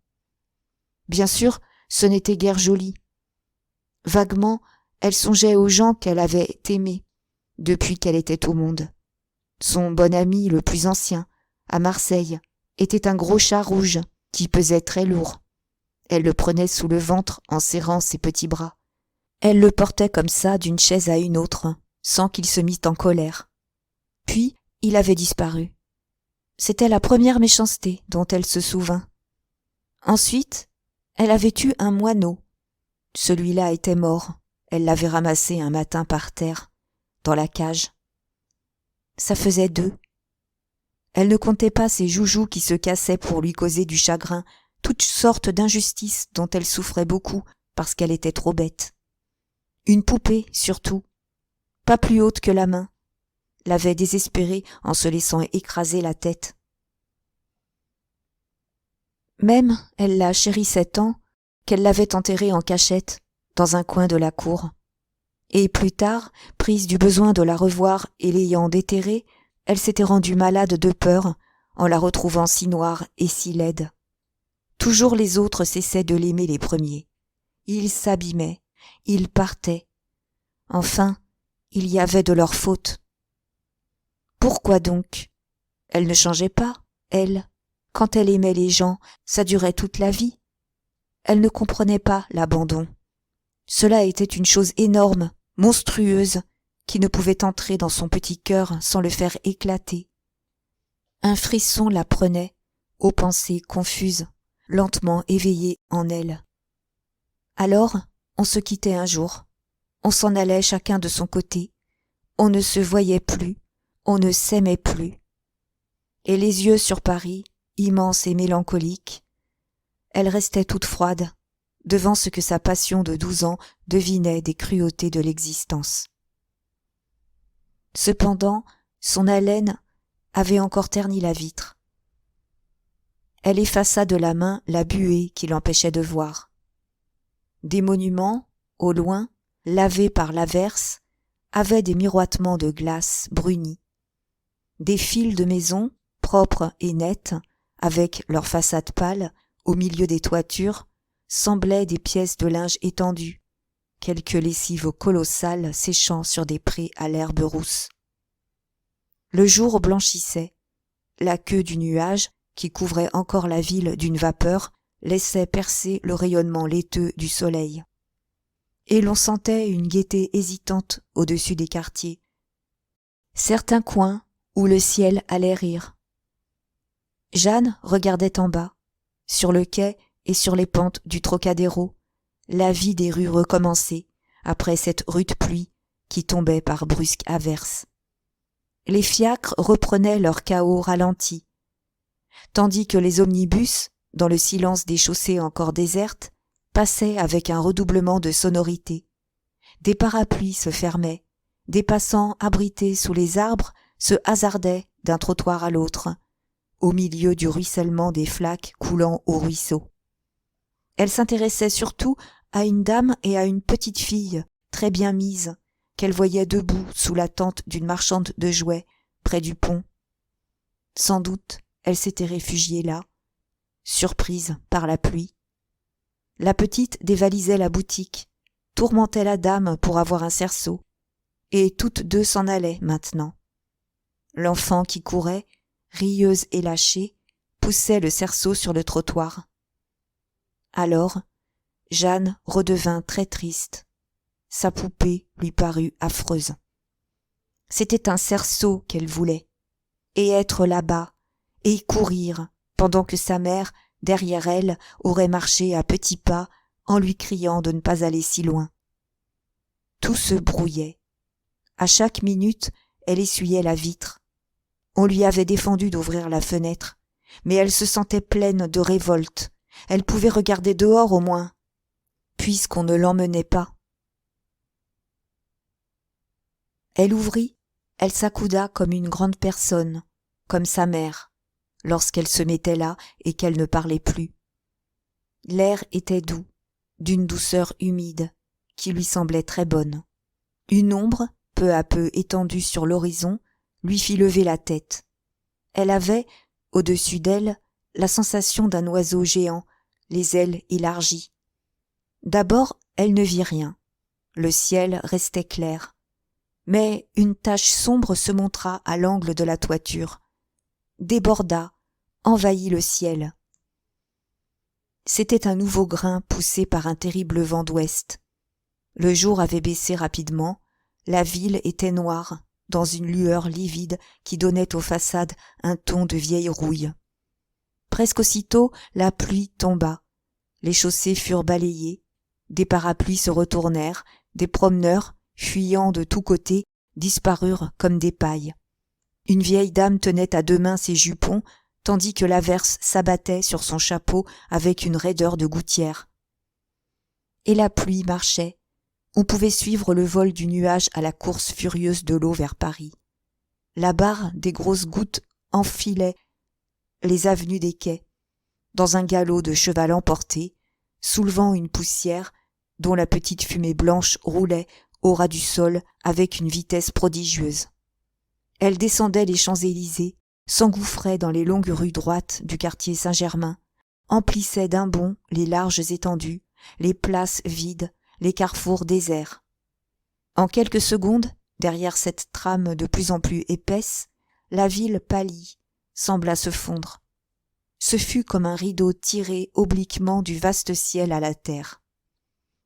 Bien sûr, ce n'était guère joli. Vaguement, elle songeait aux gens qu'elle avait aimés depuis qu'elle était au monde. Son bon ami le plus ancien, à Marseille, était un gros chat rouge qui pesait très lourd. Elle le prenait sous le ventre en serrant ses petits bras. Elle le portait comme ça d'une chaise à une autre, sans qu'il se mît en colère. Puis, il avait disparu. C'était la première méchanceté dont elle se souvint. Ensuite, elle avait eu un moineau. Celui-là était mort. Elle l'avait ramassé un matin par terre, dans la cage. Ça faisait 2. Elle ne comptait pas ces joujoux qui se cassaient pour lui causer du chagrin, toutes sortes d'injustices dont elle souffrait beaucoup parce qu'elle était trop bête. Une poupée, surtout, pas plus haute que la main, l'avait désespérée en se laissant écraser la tête. Même, elle la chérissait tant qu'elle l'avait enterrée en cachette, dans un coin de la cour. Et plus tard, prise du besoin de la revoir et l'ayant déterrée, elle s'était rendue malade de peur en la retrouvant si noire et si laide. Toujours les autres cessaient de l'aimer les premiers. Ils s'abîmaient, ils partaient. Enfin, il y avait de leur faute. Pourquoi donc? Elle ne changeait pas, elle. Quand elle aimait les gens, ça durait toute la vie. Elle ne comprenait pas l'abandon. Cela était une chose énorme, monstrueuse, qui ne pouvait entrer dans son petit cœur sans le faire éclater. Un frisson la prenait, aux pensées confuses, lentement éveillées en elle. Alors, on se quittait un jour. On s'en allait chacun de son côté. On ne se voyait plus, on ne s'aimait plus. Et les yeux sur Paris, immense et mélancolique, elle restait toute froide, devant ce que sa passion de 12 ans devinait des cruautés de l'existence. Cependant, son haleine avait encore terni la vitre. Elle effaça de la main la buée qui l'empêchait de voir. Des monuments, au loin, lavés par l'averse, avaient des miroitements de glace brunie. Des files de maisons, propres et nettes, avec leurs façades pâles, au milieu des toitures, semblaient des pièces de linge étendues, quelques lessives colossales séchant sur des prés à l'herbe rousse. Le jour blanchissait. La queue du nuage, qui couvrait encore la ville d'une vapeur, laissait percer le rayonnement laiteux du soleil. Et l'on sentait une gaieté hésitante au-dessus des quartiers. Certains coins où le ciel allait rire. Jeanne regardait en bas, sur le quai et sur les pentes du Trocadéro, la vie des rues recommencer, après cette rude pluie qui tombait par brusques averses. Les fiacres reprenaient leur chaos ralenti, tandis que les omnibus, dans le silence des chaussées encore désertes, passaient avec un redoublement de sonorité. Des parapluies se fermaient, des passants abrités sous les arbres se hasardaient d'un trottoir à l'autre, au milieu du ruissellement des flaques coulant au ruisseau. Elle s'intéressait surtout à une dame et à une petite fille, très bien mise, qu'elle voyait debout sous la tente d'une marchande de jouets, près du pont. Sans doute, elle s'était réfugiée là, surprise par la pluie. La petite dévalisait la boutique, tourmentait la dame pour avoir un cerceau, et toutes deux s'en allaient maintenant. L'enfant qui courait, rieuse et lâchée, poussait le cerceau sur le trottoir. Alors, Jeanne redevint très triste. Sa poupée lui parut affreuse. C'était un cerceau qu'elle voulait, et être là-bas, et y courir, pendant que sa mère, derrière elle, aurait marché à petits pas, en lui criant de ne pas aller si loin. Tout se brouillait. À chaque minute, elle essuyait la vitre. On lui avait défendu d'ouvrir la fenêtre, mais elle se sentait pleine de révolte. Elle pouvait regarder dehors au moins, puisqu'on ne l'emmenait pas. Elle ouvrit, elle s'accouda comme une grande personne, comme sa mère, lorsqu'elle se mettait là et qu'elle ne parlait plus. L'air était doux, d'une douceur humide, qui lui semblait très bonne. Une ombre, peu à peu étendue sur l'horizon, lui fit lever la tête. Elle avait, au-dessus d'elle, la sensation d'un oiseau géant, les ailes élargies. D'abord, elle ne vit rien. Le ciel restait clair. Mais une tache sombre se montra à l'angle de la toiture, déborda, envahit le ciel. C'était un nouveau grain poussé par un terrible vent d'ouest. Le jour avait baissé rapidement, la ville était noire, dans une lueur livide qui donnait aux façades un ton de vieille rouille. Presque aussitôt, la pluie tomba. Les chaussées furent balayées, des parapluies se retournèrent, des promeneurs, fuyant de tous côtés, disparurent comme des pailles. Une vieille dame tenait à deux mains ses jupons, tandis que l'averse s'abattait sur son chapeau avec une raideur de gouttière. Et la pluie marchait. On pouvait suivre le vol du nuage à la course furieuse de l'eau vers Paris. La barre des grosses gouttes enfilait les avenues des quais, dans un galop de cheval emporté, soulevant une poussière dont la petite fumée blanche roulait au ras du sol avec une vitesse prodigieuse. Elle descendait les Champs-Élysées, s'engouffrait dans les longues rues droites du quartier Saint-Germain, emplissait d'un bond les larges étendues, les places vides, les carrefours déserts. En quelques secondes, derrière cette trame de plus en plus épaisse, la ville pâlit, sembla se fondre. Ce fut comme un rideau tiré obliquement du vaste ciel à la terre.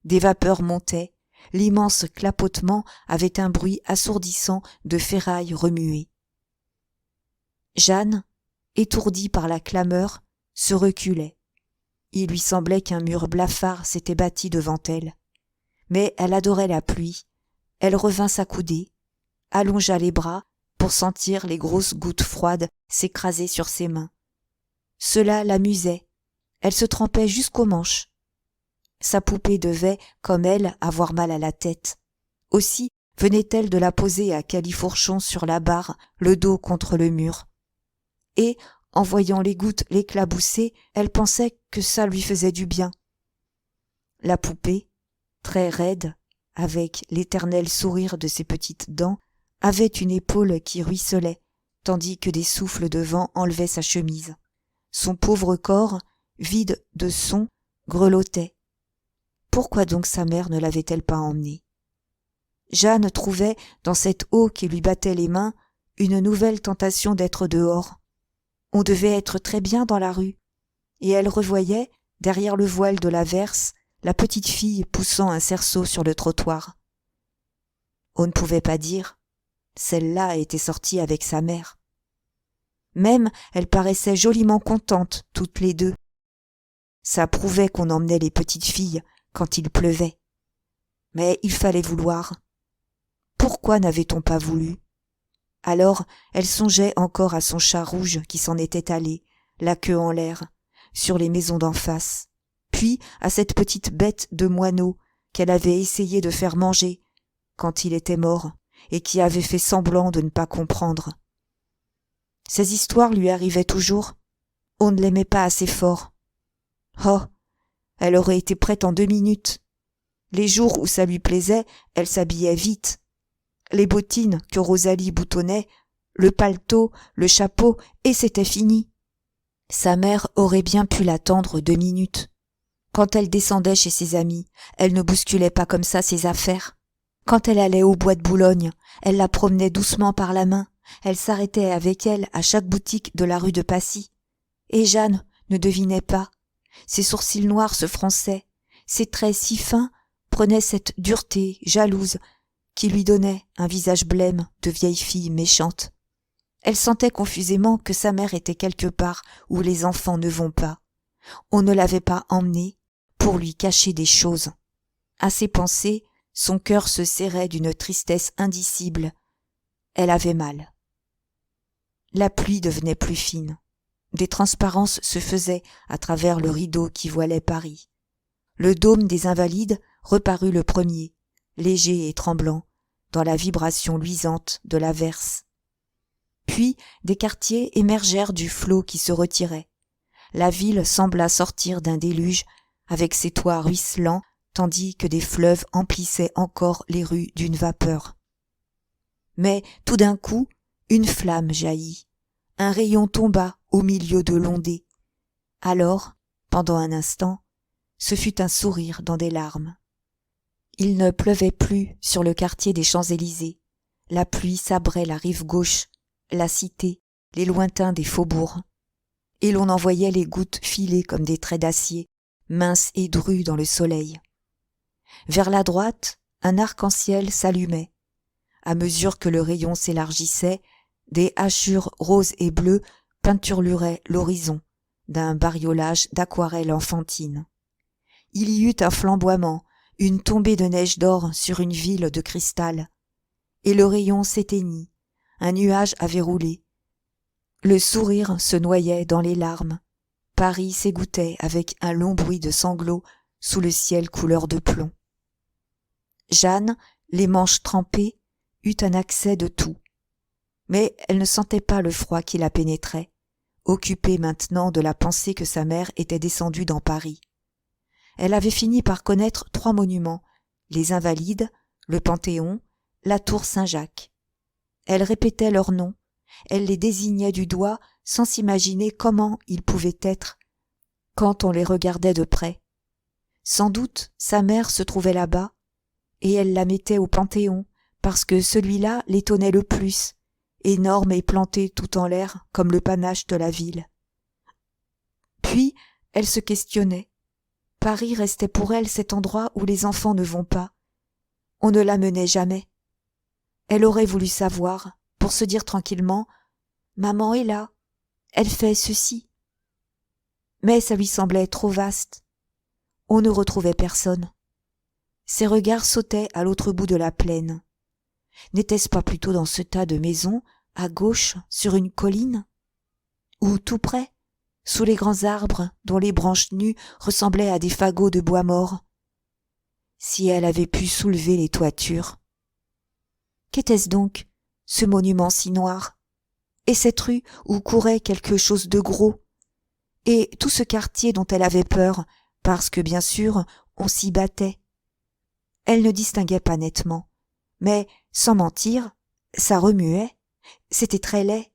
Des vapeurs montaient, l'immense clapotement avait un bruit assourdissant de ferrailles remuées. Jeanne, étourdie par la clameur, se reculait. Il lui semblait qu'un mur blafard s'était bâti devant elle. Mais elle adorait la pluie. Elle revint s'accouder, allongea les bras pour sentir les grosses gouttes froides s'écraser sur ses mains. Cela l'amusait. Elle se trempait jusqu'aux manches. Sa poupée devait, comme elle, avoir mal à la tête. Aussi Venait-elle de la poser à califourchon sur la barre, le dos contre le mur? Et, en voyant les gouttes l'éclabousser, elle pensait que ça lui faisait du bien. La poupée, très raide, avec l'éternel sourire de ses petites dents, avait une épaule qui ruisselait, tandis que des souffles de vent enlevaient sa chemise. Son pauvre corps, vide de son, grelottait. Pourquoi donc sa mère ne l'avait-elle pas emmenée? Jeanne trouvait, dans cette eau qui lui battait les mains, une nouvelle tentation d'être dehors. On devait être très bien dans la rue, et elle revoyait, derrière le voile de l'averse, la petite fille poussant un cerceau sur le trottoir. On ne pouvait pas dire, celle-là était sortie avec sa mère. Même, elles paraissaient joliment contentes, toutes les deux. Ça prouvait qu'on emmenait les petites filles quand il pleuvait. Mais il fallait vouloir. Pourquoi n'avait-on pas voulu? Alors, elle songeait encore à son chat rouge qui s'en était allé, la queue en l'air, sur les maisons d'en face, puis à cette petite bête de moineau qu'elle avait essayé de faire manger quand il était mort et qui avait fait semblant de ne pas comprendre. Ces histoires lui arrivaient toujours. On ne l'aimait pas assez fort. Oh, elle aurait été prête en 2 minutes. Les jours où ça lui plaisait, elle s'habillait vite. Les bottines que Rosalie boutonnait, le paletot, le chapeau, et c'était fini. Sa mère aurait bien pu l'attendre 2 minutes. Quand elle descendait chez ses amis, elle ne bousculait pas comme ça ses affaires. Quand elle allait au bois de Boulogne, elle la promenait doucement par la main. Elle s'arrêtait avec elle à chaque boutique de la rue de Passy. Et Jeanne ne devinait pas. Ses sourcils noirs se fronçaient, ses traits si fins prenaient cette dureté jalouse qui lui donnait un visage blême de vieille fille méchante. Elle sentait confusément que sa mère était quelque part où les enfants ne vont pas. On ne l'avait pas emmenée pour lui cacher des choses. À ces pensées, son cœur se serrait d'une tristesse indicible. Elle avait mal. La pluie devenait plus fine. Des transparences se faisaient à travers le rideau qui voilait Paris. Le dôme des Invalides reparut le premier, léger et tremblant, dans la vibration luisante de l'averse. Puis des quartiers émergèrent du flot qui se retirait. La ville sembla sortir d'un déluge avec ses toits ruisselants, tandis que des fleuves emplissaient encore les rues d'une vapeur. Mais tout d'un coup, une flamme jaillit. Un rayon tomba au milieu de l'ondée. Alors, pendant un instant, ce fut un sourire dans des larmes. Il ne pleuvait plus sur le quartier des Champs-Élysées. La pluie sabrait la rive gauche, la cité, les lointains des faubourgs. Et l'on en voyait les gouttes filer comme des traits d'acier, minces et drues dans le soleil. Vers la droite, un arc-en-ciel s'allumait. À mesure que le rayon s'élargissait, des hachures roses et bleues peinturluraient l'horizon d'un bariolage d'aquarelles enfantines. Il y eut un flamboiement, une tombée de neige d'or sur une ville de cristal, et le rayon s'éteignit, un nuage avait roulé. Le sourire se noyait dans les larmes. Paris s'égouttait avec un long bruit de sanglots sous le ciel couleur de plomb. Jeanne, les manches trempées, eut un accès de toux. Mais elle ne sentait pas le froid qui la pénétrait, occupée maintenant de la pensée que sa mère était descendue dans Paris. Elle avait fini par connaître 3 monuments, les Invalides, le Panthéon, la tour Saint-Jacques. Elle répétait leurs noms, elle les désignait du doigt sans s'imaginer comment ils pouvaient être quand on les regardait de près. Sans doute sa mère se trouvait là-bas, et elle la mettait au Panthéon parce que celui-là l'étonnait le plus, énorme et planté tout en l'air comme le panache de la ville. Puis elle se questionnait. Paris restait pour elle cet endroit où les enfants ne vont pas. On ne l'amenait jamais. Elle aurait voulu savoir, pour se dire tranquillement « Maman est là, elle fait ceci ». Mais ça lui semblait trop vaste. On ne retrouvait personne. Ses regards sautaient à l'autre bout de la plaine. N'était-ce pas plutôt dans ce tas de maisons, à gauche, sur une colline? Ou tout près, sous les grands arbres dont les branches nues ressemblaient à des fagots de bois mort? Si elle avait pu soulever les toitures. Qu'était-ce donc, ce monument si noir? Et cette rue où courait quelque chose de gros? Et tout ce quartier dont elle avait peur, parce que, bien sûr, on s'y battait. Elle ne distinguait pas nettement, mais, sans mentir, ça remuait, c'était très laid,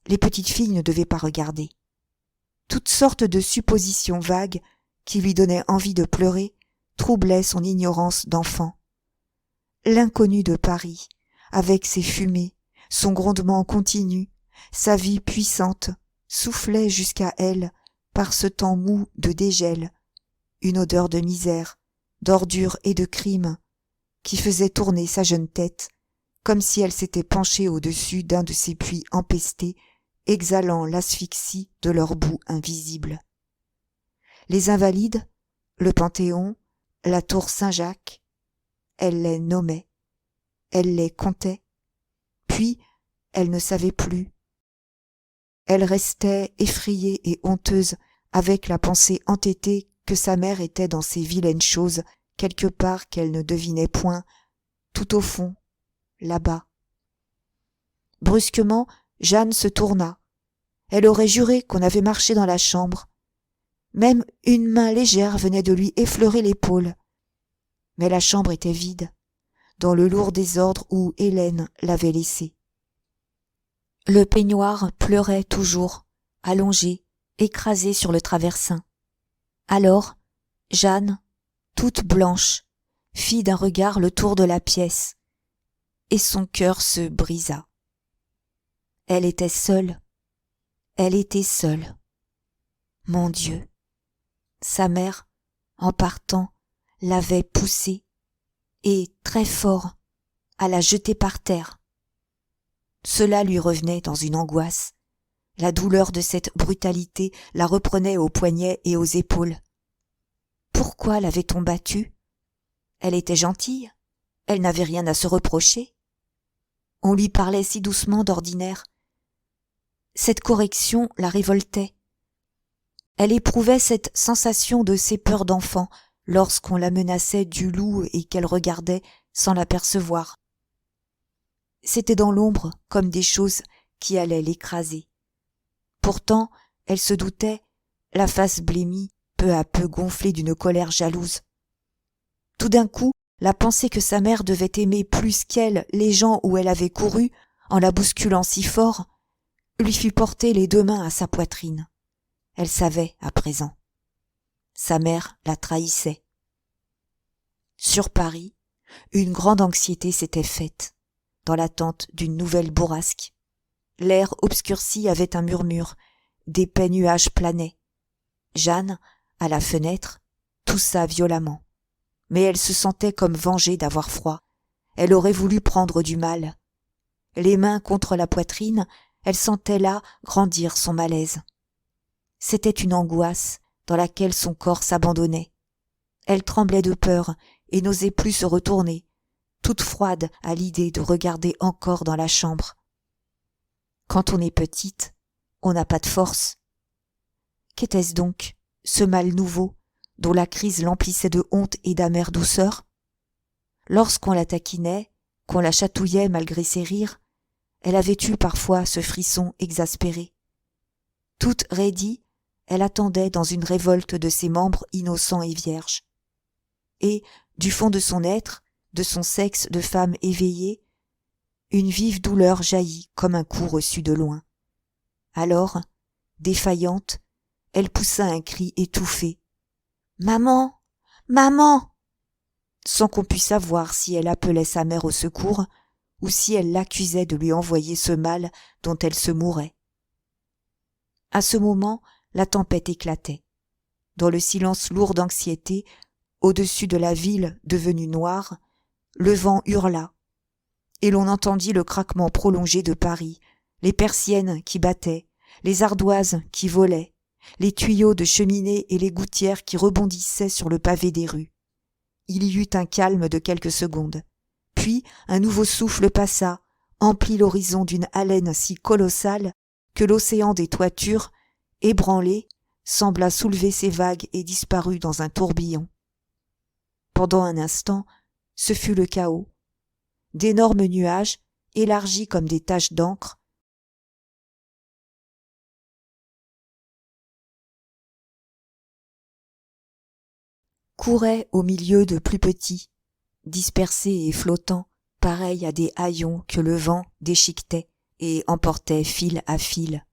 les petites filles ne devaient pas regarder. Toutes sortes de suppositions vagues, qui lui donnaient envie de pleurer, troublaient son ignorance d'enfant. L'inconnu de Paris, avec ses fumées, son grondement continu, sa vie puissante, soufflait jusqu'à elle, par ce temps mou de dégel, une odeur de misère, d'ordure et de crime, qui faisait tourner sa jeune tête, comme si elle s'était penchée au-dessus d'un de ces puits empestés, exhalant l'asphyxie de leur boue invisible. Les Invalides, le Panthéon, la tour Saint-Jacques, elle les nommait, elle les comptait, puis elle ne savait plus. Elle restait effrayée et honteuse avec la pensée entêtée que sa mère était dans ces vilaines choses quelque part qu'elle ne devinait point, tout au fond, là-bas. Brusquement, Jeanne se tourna. Elle aurait juré qu'on avait marché dans la chambre. Même une main légère venait de lui effleurer l'épaule. Mais la chambre était vide, dans le lourd désordre où Hélène l'avait laissée. Le peignoir pleurait toujours, allongé, écrasé sur le traversin. Alors, Jeanne, toute blanche, fit d'un regard le tour de la pièce, et son cœur se brisa. Elle était seule. Elle était seule. Mon Dieu! Sa mère, en partant, l'avait poussée, et très fort, à la jeter par terre. Cela lui revenait dans une angoisse. La douleur de cette brutalité la reprenait aux poignets et aux épaules. Pourquoi l'avait-on battue? Elle était gentille, elle n'avait rien à se reprocher. On lui parlait si doucement d'ordinaire. Cette correction la révoltait. Elle éprouvait cette sensation de ses peurs d'enfant lorsqu'on la menaçait du loup et qu'elle regardait sans l'apercevoir. C'était dans l'ombre comme des choses qui allaient l'écraser. Pourtant, elle se doutait, la face blêmie, peu à peu gonflée d'une colère jalouse. Tout d'un coup, la pensée que sa mère devait aimer plus qu'elle les gens où elle avait couru, en la bousculant si fort, lui fit porter les deux mains à sa poitrine. Elle savait à présent. Sa mère la trahissait. Sur Paris, une grande anxiété s'était faite, dans l'attente d'une nouvelle bourrasque. L'air obscurci avait un murmure, d'épais nuages planaient. Jeanne, à la fenêtre, toussa violemment. Mais elle se sentait comme vengée d'avoir froid. Elle aurait voulu prendre du mal. Les mains contre la poitrine, elle sentait là grandir son malaise. C'était une angoisse dans laquelle son corps s'abandonnait. Elle tremblait de peur et n'osait plus se retourner, toute froide à l'idée de regarder encore dans la chambre. Quand on est petite, on n'a pas de force. Qu'était-ce donc, ce mal nouveau, dont la crise l'emplissait de honte et d'amère douceur? Lorsqu'on la taquinait, qu'on la chatouillait malgré ses rires, elle avait eu parfois ce frisson exaspéré. Toute raidie, elle attendait dans une révolte de ses membres innocents et vierges. Et, du fond de son être, de son sexe de femme éveillée, une vive douleur jaillit comme un coup reçu de loin. Alors, défaillante, elle poussa un cri étouffé. « Maman! Maman !» sans qu'on pût savoir si elle appelait sa mère au secours ou si elle l'accusait de lui envoyer ce mal dont elle se mourait. À ce moment, la tempête éclatait. Dans le silence lourd d'anxiété, au-dessus de la ville devenue noire, le vent hurla, et l'on entendit le craquement prolongé de Paris, les persiennes qui battaient, les ardoises qui volaient, les tuyaux de cheminée et les gouttières qui rebondissaient sur le pavé des rues. Il y eut un calme de quelques secondes. Puis un nouveau souffle passa, emplit l'horizon d'une haleine si colossale que l'océan des toitures, ébranlé, sembla soulever ses vagues et disparut dans un tourbillon. Pendant un instant, ce fut le chaos. d'énormes nuages, élargis comme des taches d'encre, couraient au milieu de plus petits, dispersés et flottants, pareils à des haillons que le vent déchiquetait et emportait fil à fil.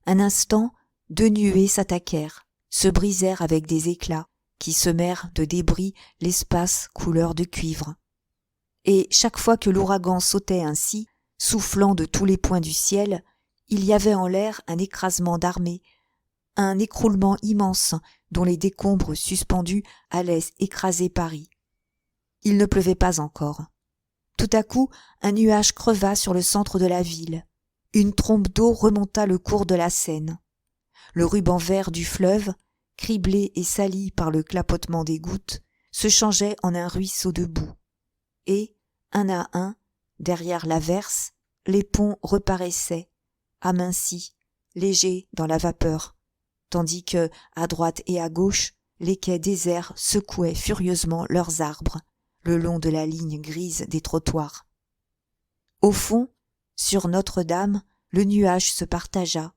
Un instant, 2 nuées s'attaquèrent, se brisèrent avec des éclats qui semèrent de débris l'espace couleur de cuivre. Et chaque fois que l'ouragan sautait ainsi, soufflant de tous les points du ciel, il y avait en l'air un écrasement d'armée, un écroulement immense dont les décombres suspendus allaient écraser Paris. Il ne pleuvait pas encore. Tout à coup, un nuage creva sur le centre de la ville. Une trombe d'eau remonta le cours de la Seine. Le ruban vert du fleuve, criblé et sali par le clapotement des gouttes, se changeait en un ruisseau de boue. Et, un à un, derrière l'averse, les ponts reparaissaient, amincis, légers dans la vapeur, tandis que, à droite et à gauche, les quais déserts secouaient furieusement leurs arbres, le long de la ligne grise des trottoirs. Au fond, sur Notre-Dame, le nuage se partagea,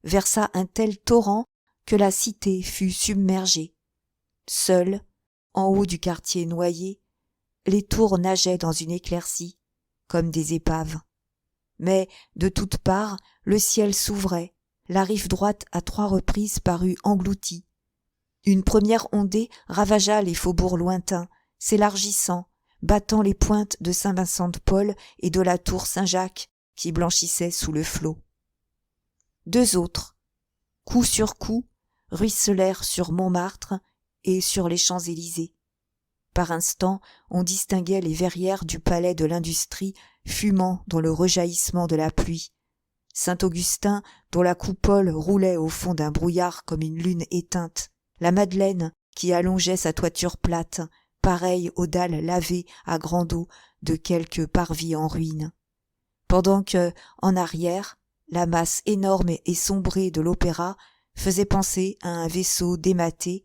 versa un tel torrent que la cité fut submergée. Seules, en haut du quartier noyé, les tours nageaient dans une éclaircie, comme des épaves. Mais, de toutes parts, le ciel s'ouvrait, la rive droite à 3 reprises parut engloutie. Une première ondée ravagea les faubourgs lointains, s'élargissant, battant les pointes de Saint-Vincent-de-Paul et de la tour Saint-Jacques qui blanchissaient sous le flot. 2 autres, coup sur coup, ruisselèrent sur Montmartre et sur les Champs-Élysées. Par instants, on distinguait les verrières du palais de l'Industrie fumant dans le rejaillissement de la pluie. Saint-Augustin, dont la coupole roulait au fond d'un brouillard comme une lune éteinte, la Madeleine, qui allongeait sa toiture plate, pareille aux dalles lavées à grande eau de quelque parvis en ruine. Pendant que, en arrière, la masse énorme et sombrée de l'opéra faisait penser à un vaisseau dématé,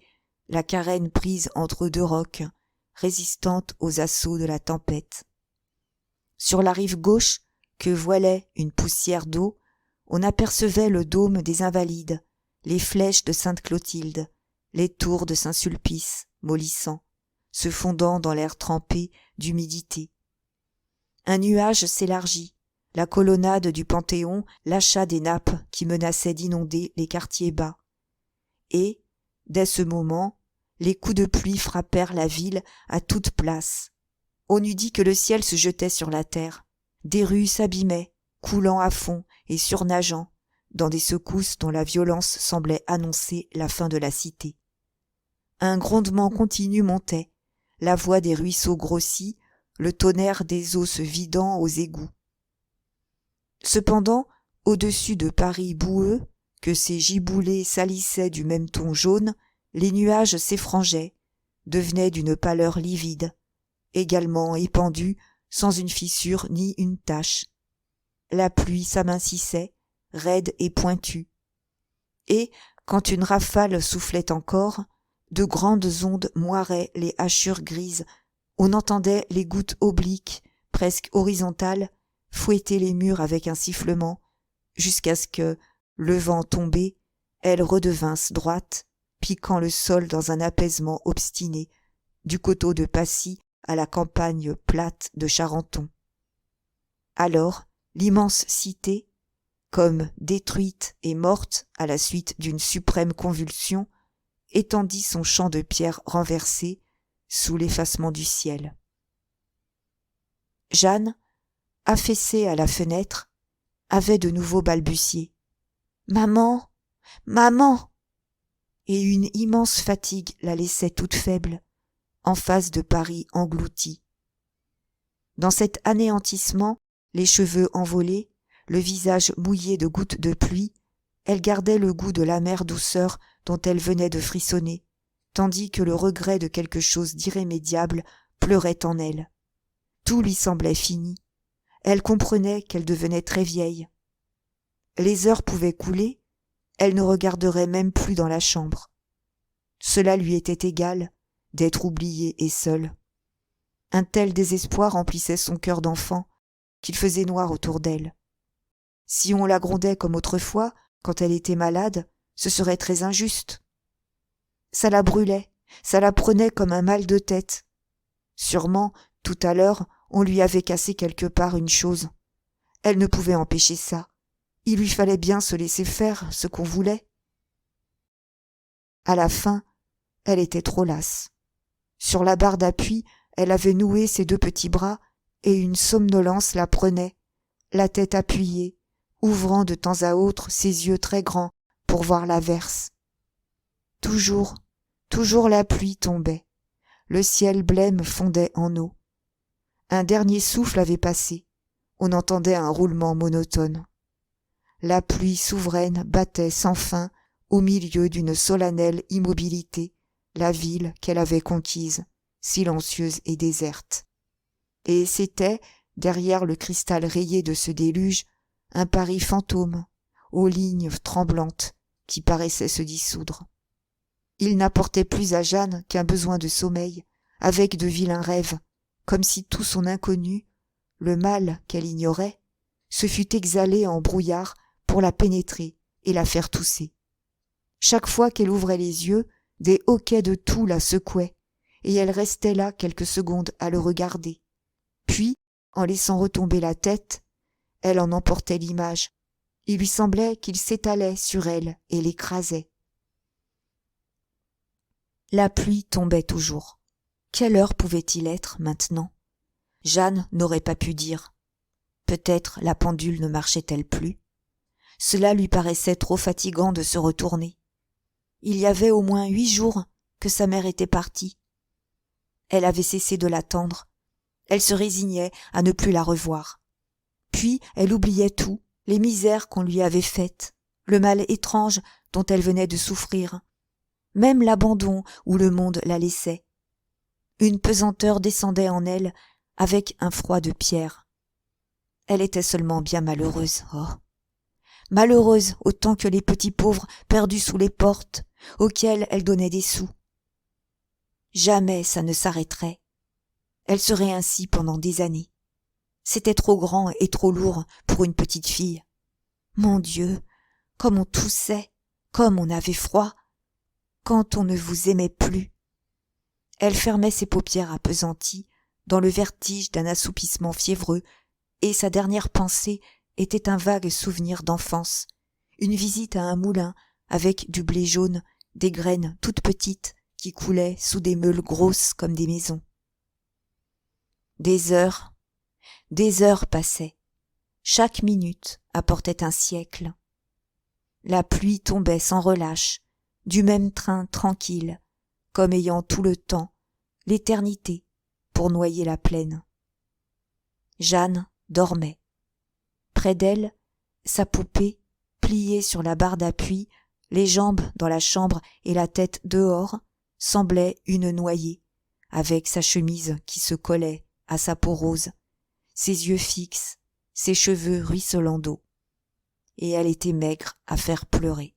la carène prise entre 2 rocs, résistante aux assauts de la tempête. Sur la rive gauche, que voilait une poussière d'eau, on apercevait le dôme des Invalides, les flèches de Sainte-Clotilde, les tours de Saint-Sulpice, mollissant, se fondant dans l'air trempé d'humidité. Un nuage s'élargit, la colonnade du Panthéon lâcha des nappes qui menaçaient d'inonder les quartiers bas. Et, dès ce moment, les coups de pluie frappèrent la ville à toute place. On eût dit que le ciel se jetait sur la terre. Des rues s'abîmaient, coulant à fond et surnageant, dans des secousses dont la violence semblait annoncer la fin de la cité. Un grondement continu montait, la voix des ruisseaux grossit, le tonnerre des eaux se vidant aux égouts. Cependant, au-dessus de Paris boueux, que ses giboulées salissaient du même ton jaune, les nuages s'effrangeaient, devenaient d'une pâleur livide, également épandus, sans une fissure ni une tache. La pluie s'amincissait, raide et pointue. Et, quand une rafale soufflait encore, de grandes ondes moiraient les hachures grises, on entendait les gouttes obliques, presque horizontales, fouetter les murs avec un sifflement, jusqu'à ce que, le vent tombé, elles redevinssent droites, piquant le sol dans un apaisement obstiné, du coteau de Passy à la campagne plate de Charenton. Alors, l'immense cité, comme détruite et morte à la suite d'une suprême convulsion, étendit son champ de pierre renversé sous l'effacement du ciel. Jeanne, affaissée à la fenêtre, avait de nouveau balbutié. « Maman, maman !» Et une immense fatigue la laissait toute faible, en face de Paris englouti. Dans cet anéantissement, les cheveux envolés, le visage mouillé de gouttes de pluie, elle gardait le goût de l'amère douceur dont elle venait de frissonner, tandis que le regret de quelque chose d'irrémédiable pleurait en elle. Tout lui semblait fini. Elle comprenait qu'elle devenait très vieille. Les heures pouvaient couler, elle ne regarderait même plus dans la chambre. Cela lui était égal, d'être oubliée et seule. Un tel désespoir remplissait son cœur d'enfant qu'il faisait noir autour d'elle. Si on la grondait comme autrefois, quand elle était malade, ce serait très injuste. Ça la brûlait, ça la prenait comme un mal de tête. Sûrement, tout à l'heure, on lui avait cassé quelque part une chose. Elle ne pouvait empêcher ça. Il lui fallait bien se laisser faire ce qu'on voulait. À la fin, elle était trop lasse. Sur la barre d'appui, elle avait noué ses 2 petits bras et une somnolence la prenait, la tête appuyée, ouvrant de temps à autre ses yeux très grands pour voir l'averse. Toujours la pluie tombait. Le ciel blême fondait en eau. Un dernier souffle avait passé. On entendait un roulement monotone. La pluie souveraine battait sans fin au milieu d'une solennelle immobilité la ville qu'elle avait conquise, silencieuse et déserte. Et c'était, derrière le cristal rayé de ce déluge, un Paris fantôme, aux lignes tremblantes, qui paraissait se dissoudre. Il n'apportait plus à Jeanne qu'un besoin de sommeil, avec de vilains rêves, comme si tout son inconnu, le mal qu'elle ignorait, se fût exhalé en brouillard pour la pénétrer et la faire tousser. Chaque fois qu'elle ouvrait les yeux, des hoquets de toux la secouaient, et elle restait là quelques secondes à le regarder. Puis, en laissant retomber la tête, elle en emportait l'image. Il lui semblait qu'il s'étalait sur elle et l'écrasait. La pluie tombait toujours. Quelle heure pouvait-il être maintenant ? Jeanne n'aurait pas pu dire. Peut-être la pendule ne marchait-elle plus. Cela lui paraissait trop fatigant de se retourner. Il y avait au moins 8 jours que sa mère était partie. Elle avait cessé de l'attendre. Elle se résignait à ne plus la revoir. Puis elle oubliait tout, les misères qu'on lui avait faites, le mal étrange dont elle venait de souffrir, même l'abandon où le monde la laissait. Une pesanteur descendait en elle avec un froid de pierre. Elle était seulement bien malheureuse, oh. Malheureuse autant que les petits pauvres perdus sous les portes, auxquels elle donnait des sous. Jamais ça ne s'arrêterait. Elle serait ainsi pendant des années. C'était trop grand et trop lourd pour une petite fille. Mon Dieu, comme on toussait, comme on avait froid, quand on ne vous aimait plus. Elle fermait ses paupières appesanties dans le vertige d'un assoupissement fiévreux, et sa dernière pensée était un vague souvenir d'enfance, une visite à un moulin avec du blé jaune, des graines toutes petites qui coulaient sous des meules grosses comme des maisons. Des heures passaient. Chaque minute apportait un siècle. La pluie tombait sans relâche, du même train tranquille, comme ayant tout le temps, l'éternité, pour noyer la plaine. Jeanne dormait. Près d'elle, sa poupée, pliée sur la barre d'appui, les jambes dans la chambre et la tête dehors, semblait une noyée, avec sa chemise qui se collait à sa peau rose, ses yeux fixes, ses cheveux ruisselants d'eau. Et elle était maigre à faire pleurer,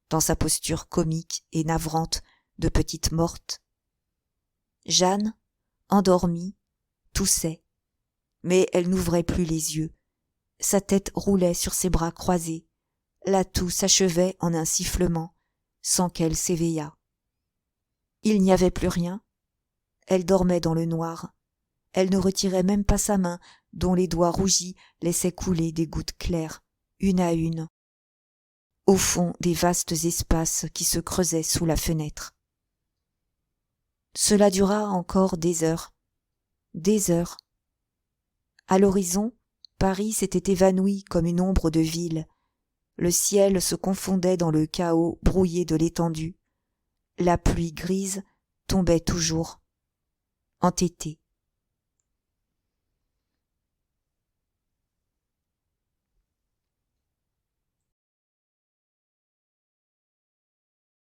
dans sa posture comique et navrante de petite morte. Jeanne, endormie, toussait, mais elle n'ouvrait plus les yeux. Sa tête roulait sur ses bras croisés. La toux s'achevait en un sifflement, sans qu'elle s'éveillât. Il n'y avait plus rien. Elle dormait dans le noir. Elle ne retirait même pas sa main, dont les doigts rougis laissaient couler des gouttes claires, une à une, au fond des vastes espaces qui se creusaient sous la fenêtre. Cela dura encore des heures. Des heures. À l'horizon, Paris s'était évanoui comme une ombre de ville. Le ciel se confondait dans le chaos brouillé de l'étendue. La pluie grise tombait toujours. Entêtée,